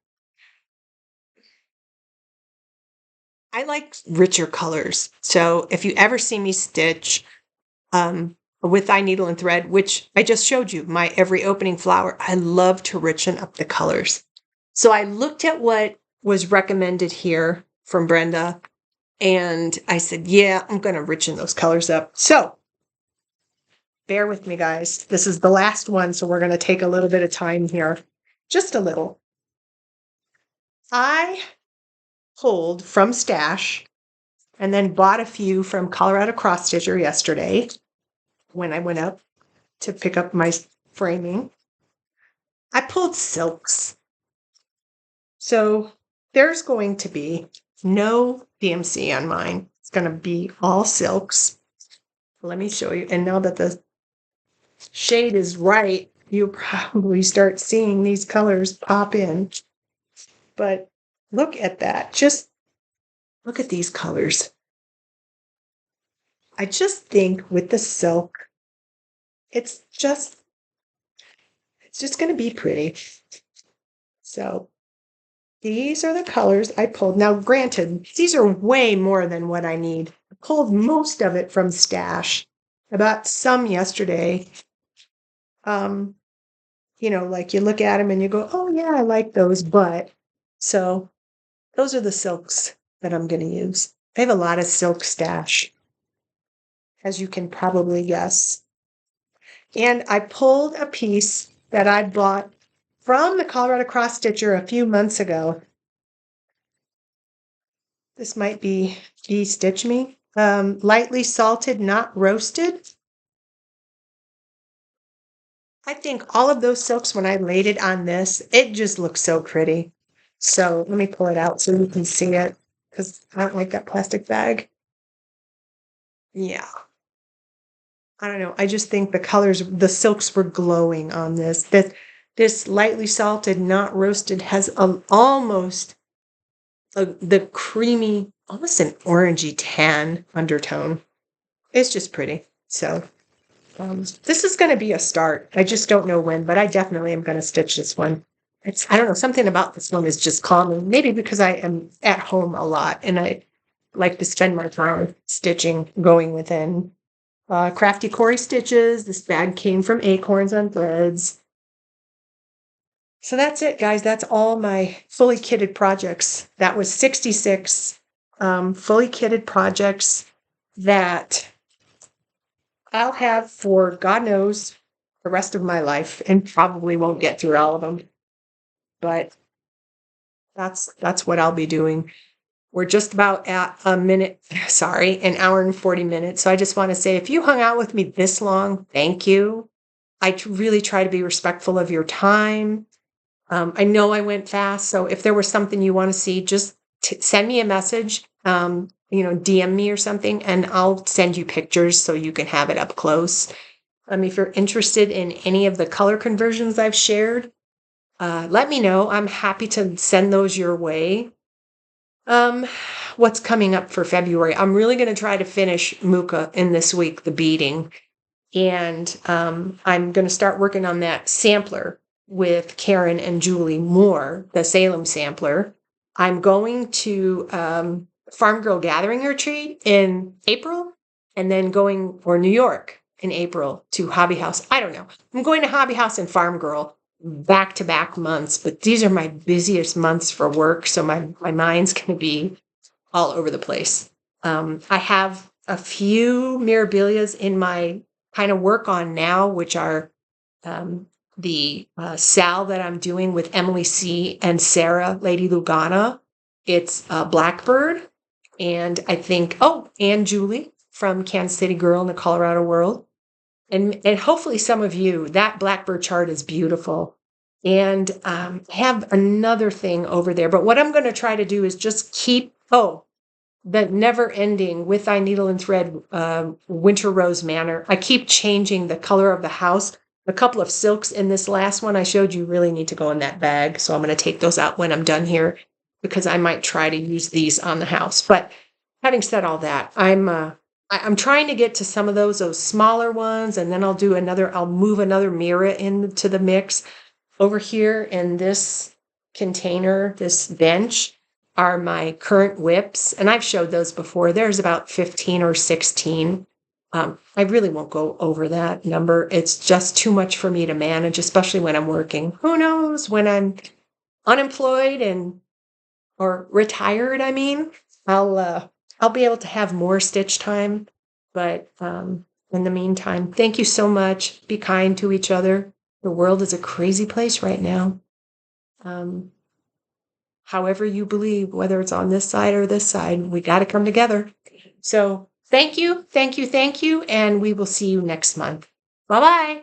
I like richer colors. So if you ever see me stitch with Thy Needle and Thread, which I just showed you, my every opening flower, I love to richen up the colors. So I looked at what was recommended here from Brenda, and I said, yeah, I'm going to richen those colors up. So bear with me, guys. This is the last one, so we're going to take a little bit of time here. Just a little. I pulled from Stash and then bought a few from Colorado Cross Stitcher yesterday when I went up to pick up my framing. I pulled silks. So there's going to be no DMC on mine. It's going to be all silks. Let me show you. And now that the shade is right, you'll probably start seeing these colors pop in. But look at that. Just look at these colors. I just think with the silk, it's just going to be pretty. So these are the colors I pulled. Now, granted, these are way more than what I need. I pulled most of it from Stash. I bought some yesterday. Like you look at them and you go, oh yeah, I like those, but so those are the silks that I'm going to use. I have a lot of silk stash, as you can probably guess. And I pulled a piece that I bought from the Colorado Cross Stitcher a few months ago. This might be Stitch Me. Lightly salted, not roasted. I think all of those silks, when I laid it on this, it just looks so pretty. So let me pull it out so you can see it, because I don't like that plastic bag. Yeah. I don't know. I just think the colors, the silks were glowing on this. This lightly salted, not roasted, has almost the creamy, almost an orangey tan undertone. It's just pretty. So this is going to be a start. I just don't know when, but I definitely am going to stitch this one. I don't know, something about this one is just calming. Maybe because I am at home a lot and I like to spend my time stitching, going within Crafty Cory stitches. This bag came from Acorns on Threads. So that's it, guys. That's all my fully kitted projects. That was 66 fully kitted projects that I'll have for God knows the rest of my life, and probably won't get through all of them. But that's what I'll be doing. We're just about at an hour and 40 minutes. So I just want to say, if you hung out with me this long, thank you. I really try to be respectful of your time. I know I went fast, so if there was something you want to see, just send me a message, DM me or something, and I'll send you pictures so you can have it up close. If you're interested in any of the color conversions I've shared, let me know. I'm happy to send those your way. What's coming up for February? I'm really going to try to finish Muka in this week, the beading. And I'm going to start working on that sampler with Karen and Julie Moore, the Salem sampler. I'm going to Farm Girl Gathering Retreat in April, and then or New York in April to Hobby House. I don't know. I'm going to Hobby House and Farm Girl back-to-back months, but these are my busiest months for work, so my mind's going to be all over the place. I have a few Mirabilias in my kind of work on now, which are the Sal that I'm doing with Emily C. and Sarah, Lady Lugana. It's Blackbird, and I think, and Julie from Kansas City Girl in the Colorado World. And hopefully some of you, that Blackbird chart is beautiful. And I have another thing over there. But what I'm going to try to do is just keep, the never-ending With Thy Needle and Thread Winter Rose Manor. I keep changing the color of the house. A couple of silks in this last one I showed you really need to go in that bag. So I'm going to take those out when I'm done here, because I might try to use these on the house. But having said all that, I'm trying to get to some of those smaller ones, and then I'll move another mirror into the mix. Over here in this container, this bench, are my current whips, and I've showed those before. There's about 15 or 16. I really won't go over that number. It's just too much for me to manage, especially when I'm working. Who knows, when I'm unemployed or retired, I'll be able to have more stitch time. But in the meantime, thank you so much. Be kind to each other. The world is a crazy place right now. However you believe, whether it's on this side or this side, we got to come together. So thank you, and we will see you next month. Bye-bye.